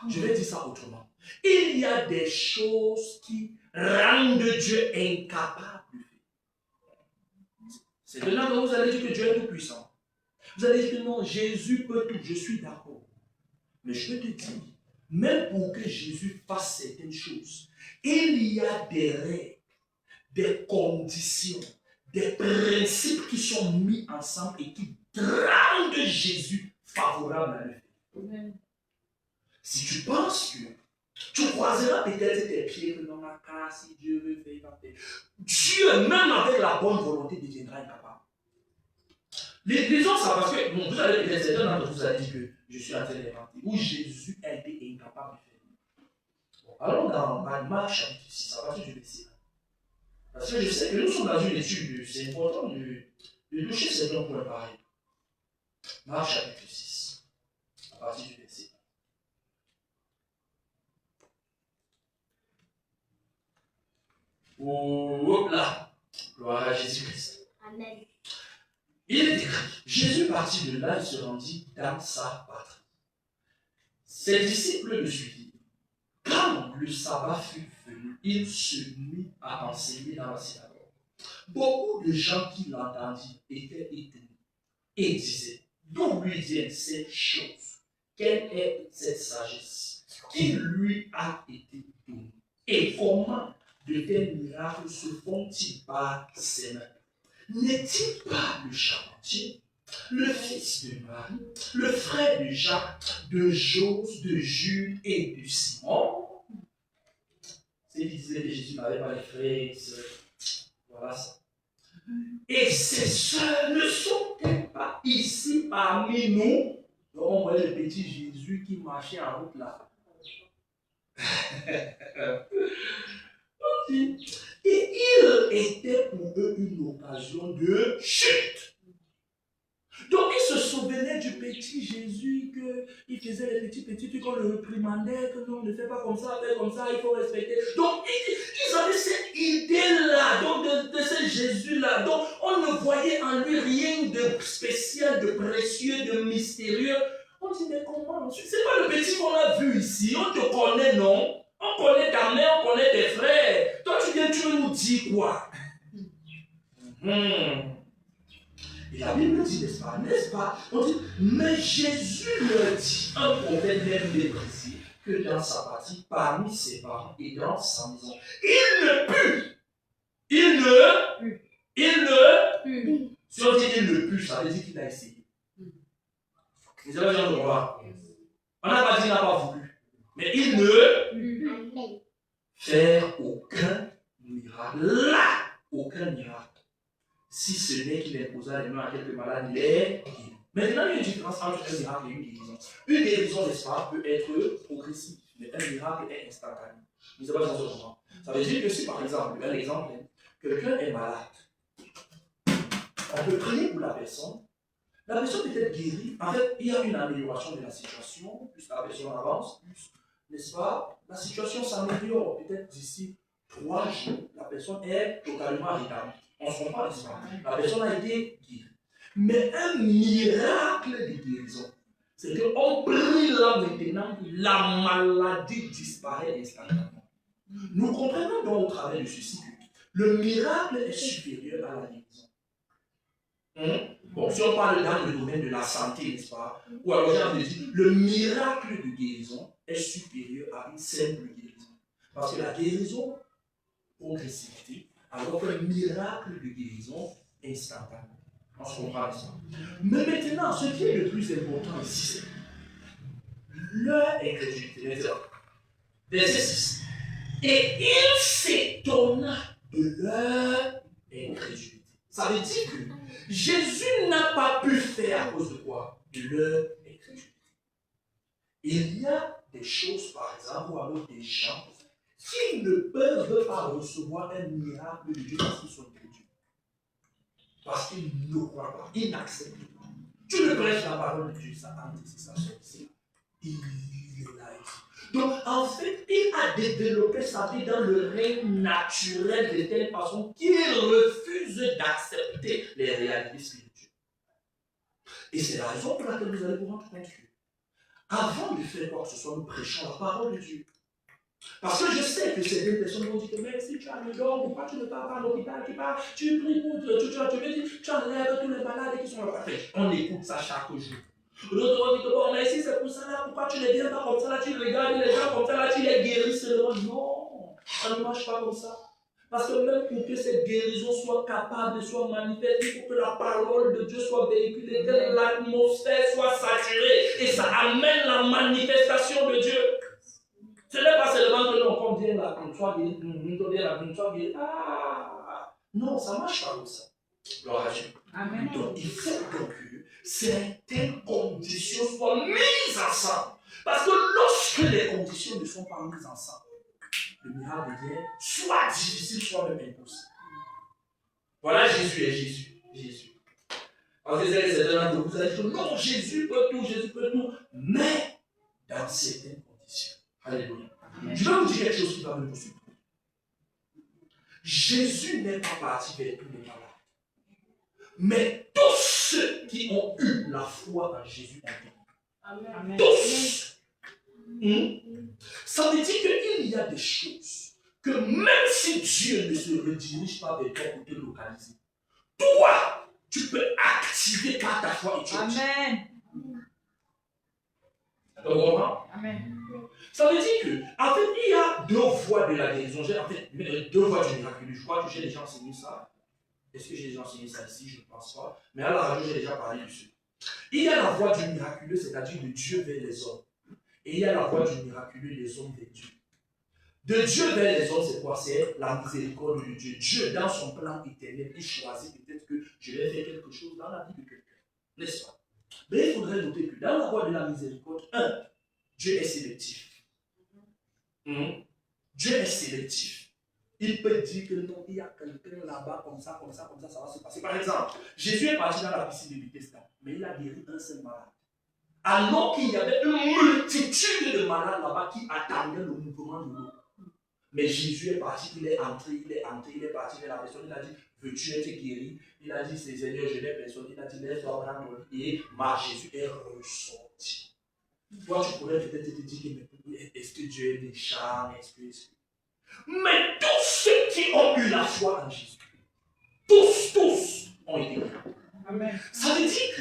Je vais dire ça autrement. Il y a des choses qui rendent Dieu incapable de faire. C'est là que vous allez dire que Dieu est tout puissant. Vous allez dire que non, Jésus peut tout. Je suis d'accord. Mais je peux te dire, même pour que Jésus fasse certaines choses, il y a des règles, des conditions, des principes qui sont mis ensemble et qui rendent Jésus favorable à le faire. Si tu penses que tu croiseras peut-être tes pieds dans la case, si Dieu veut faire, il va faire. Dieu, même avec la bonne volonté, deviendra incapable. Les gens savent parce que bon, vous allez peut-être certains d'entre vous allez dire que je suis en train d'inventer, où Jésus a été incapable de faire. Bon, allons dans Marc chapitre 6, à partir du verset 1. Parce que je sais que nous sommes dans une étude, c'est important de toucher certains points pareils. Marc chapitre 6, à partir du verset 1. Oh là, gloire à Jésus-Christ. Amen. Il est écrit, Jésus partit de là et se rendit dans sa patrie. Ses disciples le suivirent. Quand le sabbat fut venu, il se mit à enseigner dans la synagogue. Beaucoup de gens qui l'entendirent étaient étonnés et disaient, d'où lui viennent ces choses? Quelle est cette sagesse qui lui a été donnée? Et comment de tels miracles se font-ils par ses mains? N'est-il pas le charpentier, le fils de Marie, le frère de Jacques, de Jose, de Jules et de Simon? C'est qu'il disait que Jésus n'avait pas les frères et sœurs. Voilà ça. Et ces sœurs ne sont-elles pas ici parmi nous? Donc on voyait le petit Jésus qui marchait en route là. Et il était pour eux une occasion de chute. Donc ils se souvenaient du petit Jésus, qu'il faisait les petits trucs, qu'on le réprimandait, que non, ne fais pas comme ça, fais comme ça, il faut respecter. Donc ils avaient cette idée-là, donc de ce Jésus-là. Donc on ne voyait en lui rien de spécial, de précieux, de mystérieux. On dit, mais comment? C'est pas le petit qu'on a vu ici, on te connaît, non? On connaît ta mère, on connaît tes frères. Toi, tu veux nous dire quoi? Et la Bible dit, n'est-ce pas? On dit, mais Jésus leur dit, un prophète même méprisé, que dans sa partie, parmi ses parents et dans sa maison, il ne put. Si on dit il ne put, ça veut dire qu'il a essayé. Vous avez besoin de voir. On n'a pas dit qu'il n'a pas voulu. Mais il ne faire aucun miracle. Là, aucun miracle. Si ce n'est qu'il imposa les mains à quelques malades, il est guéri. Maintenant, il y a une différence entre un miracle et une guérison. Une guérison, n'est-ce pas, peut être progressive, mais un miracle est instantané. Vous avez besoin de comprendre. Ça veut dire que si, par exemple, un exemple, quelqu'un est malade, on peut prier pour la personne peut être guérie. En fait, il y a une amélioration de la situation, plus la personne avance, plus, n'est-ce pas, la situation s'améliore. Peut-être d'ici 3 jours, la personne est totalement rétablie. On se comprend, n'est-ce pas? La personne a été guérie. Mais un miracle de guérison, c'est qu'on prie là maintenant, la maladie disparaît instantanément. Nous comprenons donc au travers de ceci que le miracle est supérieur à la guérison. Bon, si on parle dans le domaine de la santé, n'est-ce pas? Ou alors j'ai envie de dire, le miracle de guérison est supérieur à une simple guérison. Parce que la guérison, progressivité, alors qu'un miracle de guérison instantané. On se comprend ça. Mais maintenant, ce qui est le plus important ici, c'est leur incrédulité. Verset 6. Et il s'étonna de leur incrédulité. Ça veut dire que Jésus n'a pas pu faire à cause de quoi? De leur incrédulité. Il y a des choses, par exemple, ou alors des gens qui ne peuvent pas recevoir un miracle de Dieu parce qu'ils sont incrédules. Parce qu'ils ne croient pas, ils n'acceptent pas. Tu ne prêches la parole de Dieu, ça entre, c'est ça, c'est il est là ici. Donc, en fait, il a développé sa vie dans le règne naturel de telle façon qu'il refuse d'accepter les réalités spirituelles. Et c'est la raison pour laquelle vous allez vous rendre compte que, avant de faire quoi que ce soit, nous prêchons la parole de Dieu. Parce que je sais que certaines personnes vont dire que même si tu as le don, pourquoi tu ne pars pas à l'hôpital, tu pries pour, tu enlèves tous les malades qui sont là. On écoute ça chaque jour. L'autre va dire, bon, mais si c'est pour ça là, pourquoi tu ne les viens pas comme ça là, tu regardes les gens comme ça là, tu les guéris seulement. Non, ça ne marche pas comme ça. Parce que même pour que cette guérison soit capable, soit manifeste, il faut que la parole de Dieu soit véhiculée, que l'atmosphère soit saturée. Et ça amène la manifestation de Dieu. Ce n'est pas seulement que l'on compte bien la console, ah, non, ça ne marche pas comme ça. Gloire à Dieu. Amen. Donc, il faut donc que certaines conditions soient mises ensemble. Parce que lorsque les conditions ne sont pas mises ensemble, le miracle devient soit difficile, soit même impossible. Voilà Jésus et Jésus. Parce que certains de vous allez dire, non, Jésus peut tout, mais dans certaines conditions. Alléluia. Je vais vous dire quelque chose qui va me pousser. Jésus n'est pas parti vers tous les malades. Mais tous ceux qui ont eu la foi en Jésus ont été. Amen. Tous. Ça veut dire qu'il y a des choses que même si Dieu ne se redirige pas vers toi pour te localiser, toi, tu peux activer par ta foi et tu Amen. Amen. Ça veut dire que, en fait, il y a deux voies de la guérison. En fait, deux voies du miracle. Je crois que j'ai déjà enseigné ça. Est-ce que j'ai déjà enseigné ça ici? Je ne pense pas. Mais à la radio, j'ai déjà parlé dessus. Il y a la voie du miraculeux, c'est-à-dire de Dieu vers les hommes. Et il y a la voie du miraculeux, les hommes vers Dieu. De Dieu vers les hommes, c'est quoi? C'est la miséricorde de Dieu. Dieu, dans son plan éternel, il choisit peut-être que je vais faire quelque chose dans la vie de quelqu'un. N'est-ce pas? Mais il faudrait noter que dans la voie de la miséricorde, Dieu est sélectif. Dieu est sélectif. Il peut dire que non, il y a quelqu'un là-bas, comme ça, ça va se passer. Par exemple, Jésus est parti dans la piscine de Bethesda, mais il a guéri un seul malade. Alors qu'il y avait une multitude de malades là-bas qui attendaient le mouvement de l'eau. Mais Jésus est parti, il est parti vers la personne, il a dit, veux-tu être guéri? Il a dit, Seigneur, je n'ai personne. Il a dit, laisse-moi prendre le lit. Et Jésus est ressorti. Toi, tu pourrais peut-être te dire, est-ce que Dieu est méchant? Mais tous ceux qui ont eu la foi en Jésus, tous ont été guéris. Amen. Ça veut dire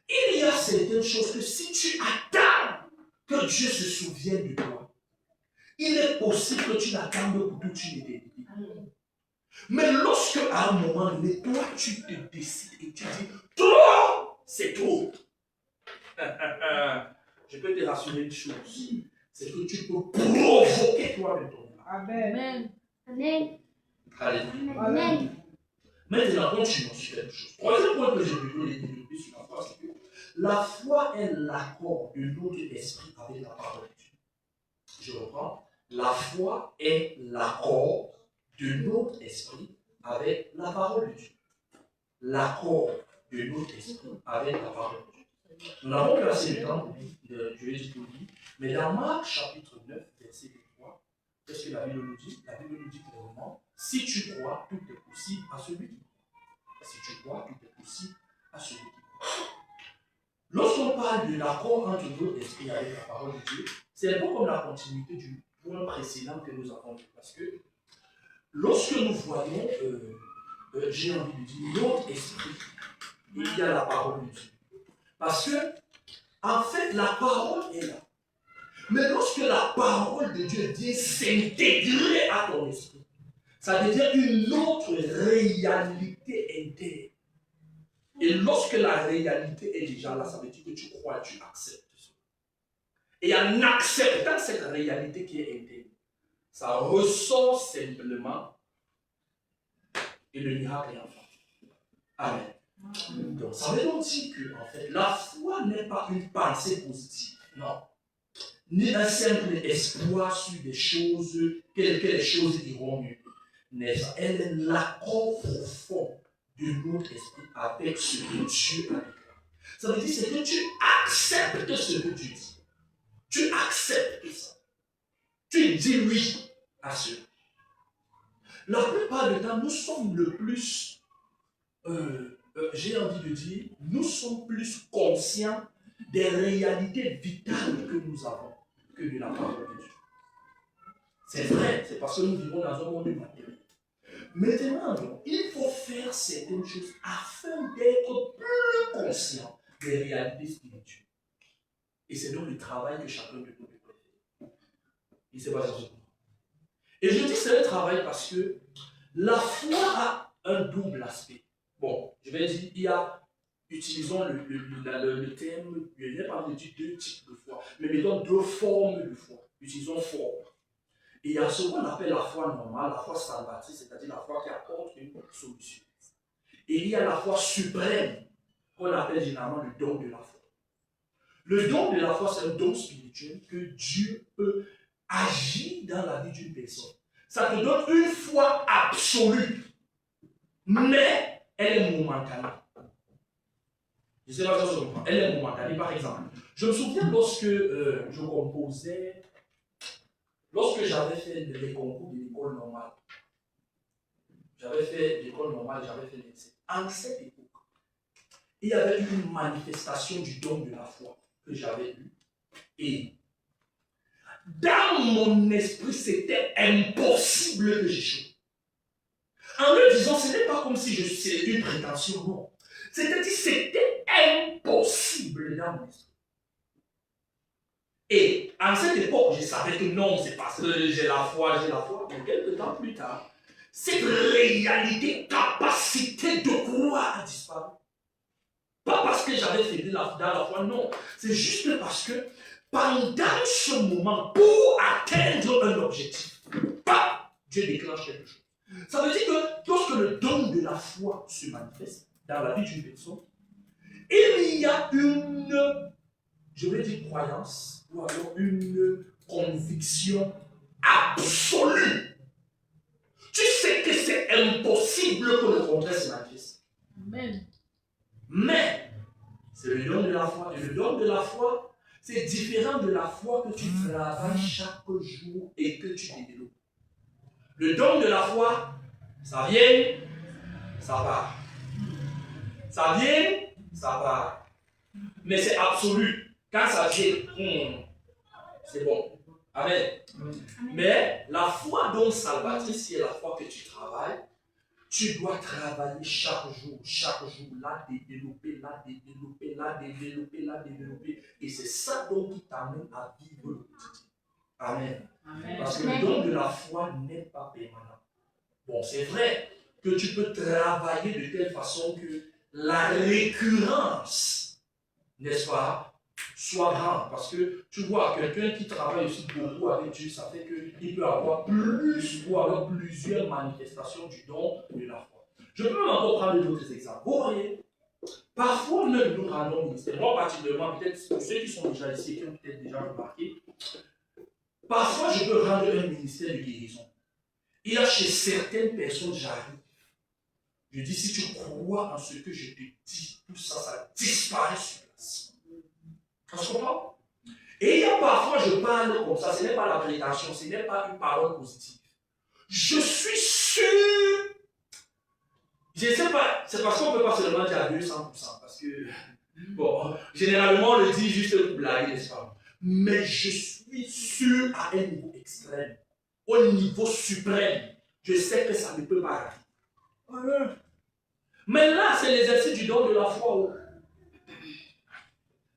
qu'il y a certaines choses que si tu attends que Dieu se souvienne de toi, il est possible que tu n'attendes pour toute une éternité. Mais lorsque à un moment donné, toi tu te décides et tu dis, trop, c'est trop. Je peux te rassurer une chose, c'est que tu peux provoquer toi-même ton miracle. Amen. Amen. Alléluia. Amen. Maintenant, continuons sur quelque chose. Troisième point que je veux développer sur la foi, c'est que la foi est l'accord de notre esprit avec la parole de Dieu. Je reprends. La foi est l'accord de notre esprit avec la parole de Dieu. L'accord de notre esprit avec la parole de Dieu. Nous n'avons pas assez de temps de Dieu dit pour lui, mais dans Marc chapitre 9, verset 3, qu'est-ce que la Bible nous dit? La Bible nous dit clairement, si tu crois, tout est possible à celui qui croit. Si tu crois, tout est possible à celui qui croit. Lorsqu'on parle de l'accord entre notre esprit avec la parole de Dieu, c'est un peu comme la continuité du point précédent que nous avons vu. Parce que lorsque nous voyons, j'ai envie de dire, notre esprit, il y a la parole de Dieu. Parce que, en fait, la parole est là. Mais lorsque la parole de Dieu vient s'intégrer à ton esprit, ça devient une autre réalité interne. Et lorsque la réalité est déjà là, ça veut dire que tu crois, tu acceptes. Et en acceptant cette réalité qui est interne, Ça ressort simplement et le miracle est en fait. Amen. Donc, ça veut donc dire que, en fait, la foi n'est pas une pensée positive. Non. Ni un simple espoir sur des choses, que les choses iront mieux. N'est-ce pas? Elle est l'accord profond de notre esprit avec ce que Dieu a dit. Ça veut dire c'est que tu acceptes ce que tu dis. Tu acceptes ça. Tu dis oui à cela. La plupart du temps, nous sommes le plus, j'ai envie de dire, nous sommes plus conscients des réalités vitales que nous avons que de la parole de Dieu. C'est vrai, c'est parce que nous vivons dans un monde matériel. Maintenant, il faut faire certaines choses afin d'être plus conscient des réalités spirituelles. Et c'est donc le travail que chacun de nous peut faire. Il ne sait pas si je comprends. Et je dis c'est un travail parce que la foi a un double aspect. Bon, je vais dire, il y a, utilisons le terme, je n'ai pas dit deux types de foi, mais mettons deux formes de foi. Utilisons forme. Et il y a ce qu'on appelle la foi normale, la foi salvatrice, c'est-à-dire la foi qui apporte une solution. Et il y a la foi suprême, qu'on appelle généralement le don de la foi. Le don de la foi, c'est un don spirituel que Dieu peut agir dans la vie d'une personne. Ça te donne une foi absolue, mais elle est momentanée. Je ne sais pas si je comprends. Elle est momentanée, par exemple. Je me souviens lorsque je composais, lorsque j'avais fait les concours de l'école normale. J'avais fait l'école normale, j'avais fait l'essai. En cette époque, il y avait une manifestation du don de la foi que j'avais eue. Et dans mon esprit, c'était impossible que j'échoue. En me disant, ce n'est pas comme si c'était une prétention, non. C'est-à-dire, c'était impossible dans mon esprit. Et à cette époque, je savais que non, c'est parce que j'ai la foi. Mais quelques temps plus tard, cette réalité, capacité de croire a disparu. Pas parce que j'avais fait dans la foi, non. C'est juste parce que pendant ce moment, pour atteindre un objectif, Dieu déclenche quelque chose. Ça veut dire que lorsque le don de la foi se manifeste dans la vie d'une personne, il y a une, je vais dire croyance, ou alors une conviction absolue. Tu sais que c'est impossible que le contraire se manifeste. Amen. Mais, c'est le don de la foi. Et le don de la foi, c'est différent de la foi que tu travailles chaque jour et que tu développes. Le don de la foi, ça vient, ça part. Ça vient, ça part. Mais c'est absolu. Quand ça vient, c'est bon. Amen. Mais la foi donc salvatrice, qui est la foi que tu travailles, tu dois travailler chaque jour, la développer. Et c'est ça donc qui t'amène à vivre le quotidien. Amen. Amen. Parce que le don de la foi n'est pas permanent. Bon, c'est vrai que tu peux travailler de telle façon que la récurrence, n'est-ce pas, soit grande. Parce que tu vois, quelqu'un qui travaille aussi beaucoup avec Dieu, ça fait qu'il peut avoir plus ou alors plusieurs manifestations du don de la foi. Je peux encore prendre d'autres exemples. Vous voyez, parfois même nous rendons ministère. Moi particulièrement, peut-être pour ceux qui sont déjà ici, qui ont peut-être déjà remarqué, parfois je peux rendre un ministère de guérison. Il y a chez certaines personnes, j'arrive. Je dis, si tu crois en ce que je te dis, tout ça, ça disparaît sur place. Tu comprends? Et il y a parfois, je parle comme ça, ce n'est pas la prétention, ce n'est pas une parole positive. Je suis sûr, je ne sais pas, c'est parce qu'on ne peut pas seulement dire à 200%, parce que, bon, généralement, on le dit juste pour blaguer, n'est-ce pas? Mais je suis sûr à un niveau extrême, au niveau suprême, je sais que ça ne peut pas arriver. Mais là, c'est l'exercice du don de la foi.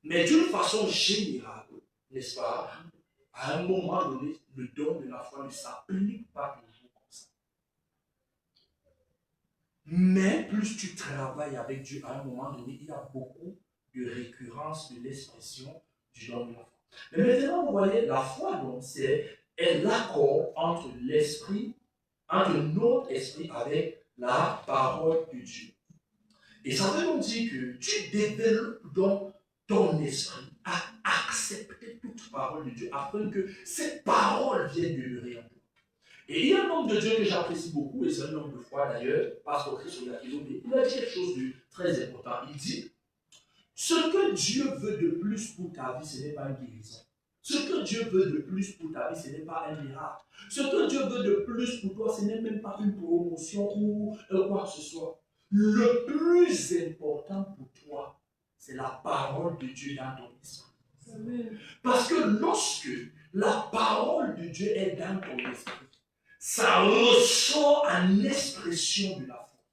Mais d'une façon générale, n'est-ce pas, à un moment donné, le don de la foi ne s'applique pas toujours comme ça. Mais plus tu travailles avec Dieu, à un moment donné, il y a beaucoup de récurrence de l'expression du don de la foi. Mais maintenant, vous voyez, la foi, donc, c'est est l'accord entre notre esprit avec la parole de Dieu. Et ça veut donc dire que tu développes donc ton esprit à accepter toute parole de Dieu afin que cette parole vienne demeurer en toi. Et il y a un homme de Dieu que j'apprécie beaucoup, et c'est un homme de foi d'ailleurs, Pasteur Christ Oyakhilome, il a dit quelque chose de très important. Il dit, ce que Dieu veut de plus pour ta vie, ce n'est pas une guérison. Ce que Dieu veut de plus pour ta vie, ce n'est pas un miracle. Ce que Dieu veut de plus pour toi, ce n'est même pas une promotion ou quoi que ce soit. Le plus important pour toi, c'est la parole de Dieu dans ton esprit. Amen. Parce que lorsque la parole de Dieu est dans ton esprit, ça ressort en expression de la foi.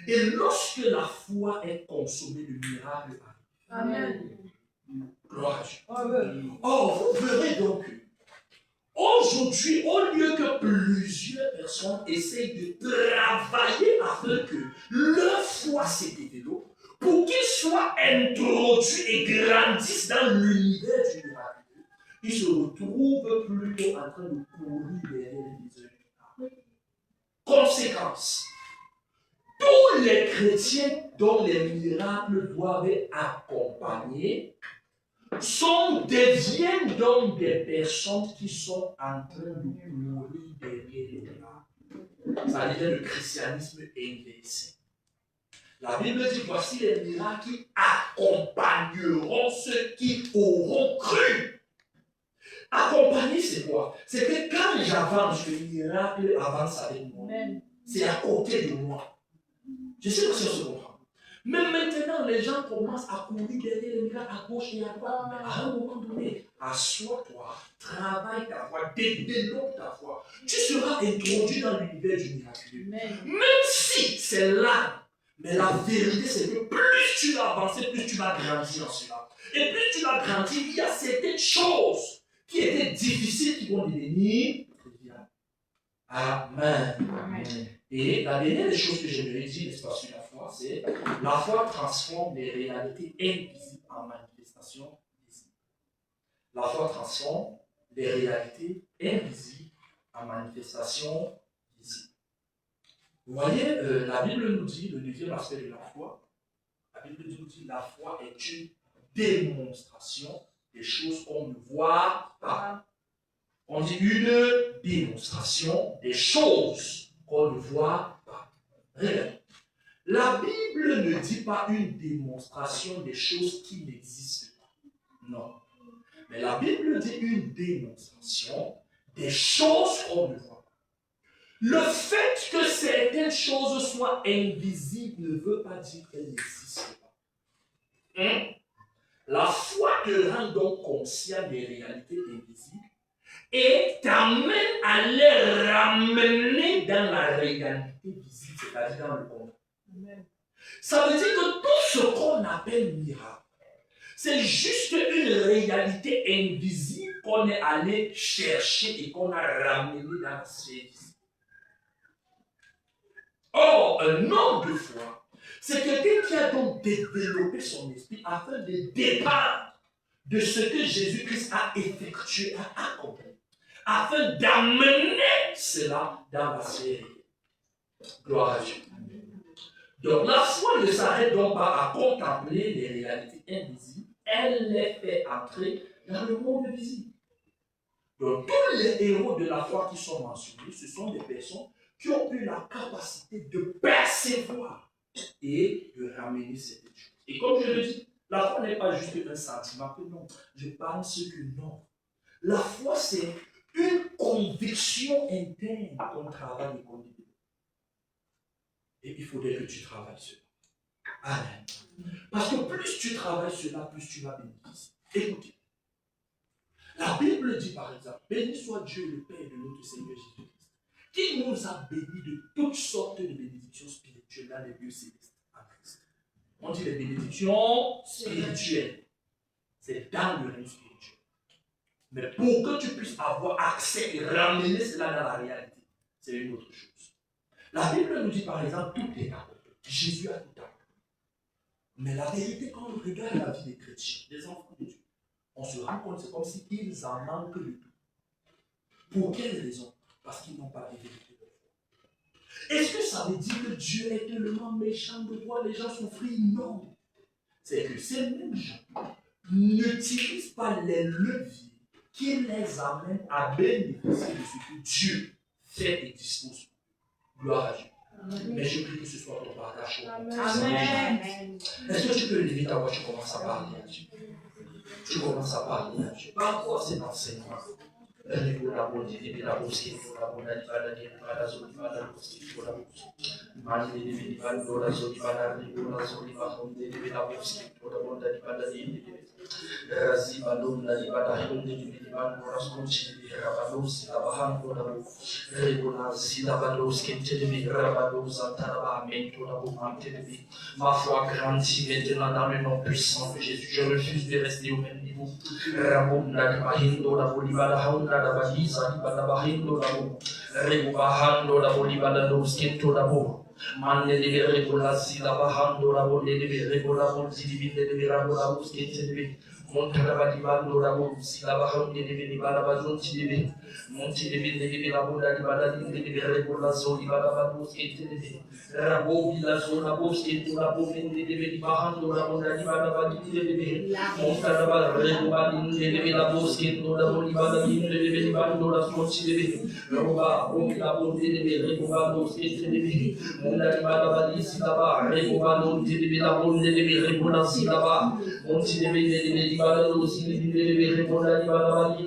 Et lorsque la foi est consommée, le miracle arrive. Amen. Gloire à Dieu. Amen. Or, vous verrez donc que aujourd'hui, au lieu que plusieurs personnes essayent de travailler afin que leur foi se développe, pour qu'ils soient introduits et grandissent dans l'univers du miracle, ils se retrouvent plutôt en train de courir derrière les heures. Conséquence, tous les chrétiens dont les miracles doivent accompagner deviennent donc des personnes qui sont en train de courir derrière les miracles. Ça devient le christianisme inversé. La Bible dit, voici les miracles qui accompagneront ceux qui auront cru. Accompagner, c'est quoi? C'est que quand j'avance, le miracle avance avec moi. Amen. C'est à côté de moi. Je sais que ça se comprend. Mais maintenant, les gens commencent à courir derrière les miracles à gauche et à droite. Mais à un moment donné, assois-toi, travaille ta foi, développe ta foi. Tu seras introduit dans l'univers du miraculeux. Même si c'est là, mais la vérité, c'est que plus tu vas avancer, plus tu vas grandir en cela. Et plus tu vas grandir, il y a certaines choses qui étaient difficiles qui vont devenir triviales. Amen. Amen. Et la dernière des choses que j'aimerais dire, n'est-ce pas, sur la foi, c'est la foi transforme les réalités invisibles en manifestations visibles. La foi transforme les réalités invisibles en manifestations visibles. Vous voyez, la Bible nous dit, le deuxième aspect de la foi, la Bible nous dit la foi est une démonstration des choses qu'on ne voit pas. On dit une démonstration des choses qu'on ne voit pas. Regardez. La Bible ne dit pas une démonstration des choses qui n'existent pas. Non. Mais la Bible dit une démonstration des choses qu'on ne voit pas. Le fait que certaines choses soient invisibles ne veut pas dire qu'elles n'existent pas. La foi te rend donc conscient des réalités invisibles et t'amène à les ramener dans la réalité visible, c'est-à-dire dans le monde. Ça veut dire que tout ce qu'on appelle miracle, c'est juste une réalité invisible qu'on est allé chercher et qu'on a ramené dans la sphère visible. Or, un homme de foi, c'est quelqu'un qui a donc développé son esprit afin de dépendre de ce que Jésus-Christ a effectué, a accompli, afin d'amener cela dans la sphère. Gloire à Dieu. Donc la foi ne s'arrête donc pas à contempler les réalités invisibles, elle les fait entrer dans le monde visible. Donc tous les héros de la foi qui sont mentionnés, ce sont des personnes qui ont eu la capacité de percevoir et de ramener cette chose. Et comme je le dis, la foi n'est pas juste un sentiment que non, je pense que non. La foi, c'est une conviction interne qu'on travaille et qu'on développe. Et il faudrait que tu travailles cela. Amen. Parce que plus tu travailles cela, plus tu vas bénéficier. Écoutez. La Bible dit par exemple, béni soit Dieu le Père de notre Seigneur Jésus-Christ, qui nous a bénis de toutes sortes de bénédictions spirituelles dans les lieux célestes en Christ. On dit les bénédictions spirituelles. C'est dans le règne spirituel. Mais pour que tu puisses avoir accès et ramener cela dans la réalité, c'est une autre chose. La Bible nous dit par exemple, tout est accompli. Jésus a tout accompli. Mais la vérité, quand on regarde la vie des chrétiens, des enfants de Dieu, on se rend compte, c'est comme s'ils en manquent de tout. Pour quelle raison? Parce qu'ils n'ont pas développé leur foi. Est-ce que ça veut dire que Dieu est tellement méchant de voir les gens souffrir? Non. C'est que ces mêmes gens n'utilisent pas les leviers qui les amènent à bénéficier de ce que Dieu fait et dispose. Gloire à Dieu. Mais je prie que ce soit ton partage. Amen. Est-ce que tu peux lever ta voix, tu commences à parler à Dieu? Tu commences à parler à Dieu. Pas encore cet enseignement. Ma foi grandit maintenant dans le nom puissant de Jésus. Je refuse de rester au même niveau. Monti de ville de la bola di bala di regola zoli bala bala skete de rabo la zona boske tu la bomen de bahando la bola di bala bala di monta la bala regola di la boske tu la bola bala di bando la sconci de roba o la bola di regola boske de monta di bala bala si la ba regola di la bola di regola si la ba monti de bala di bala si di regola di bala di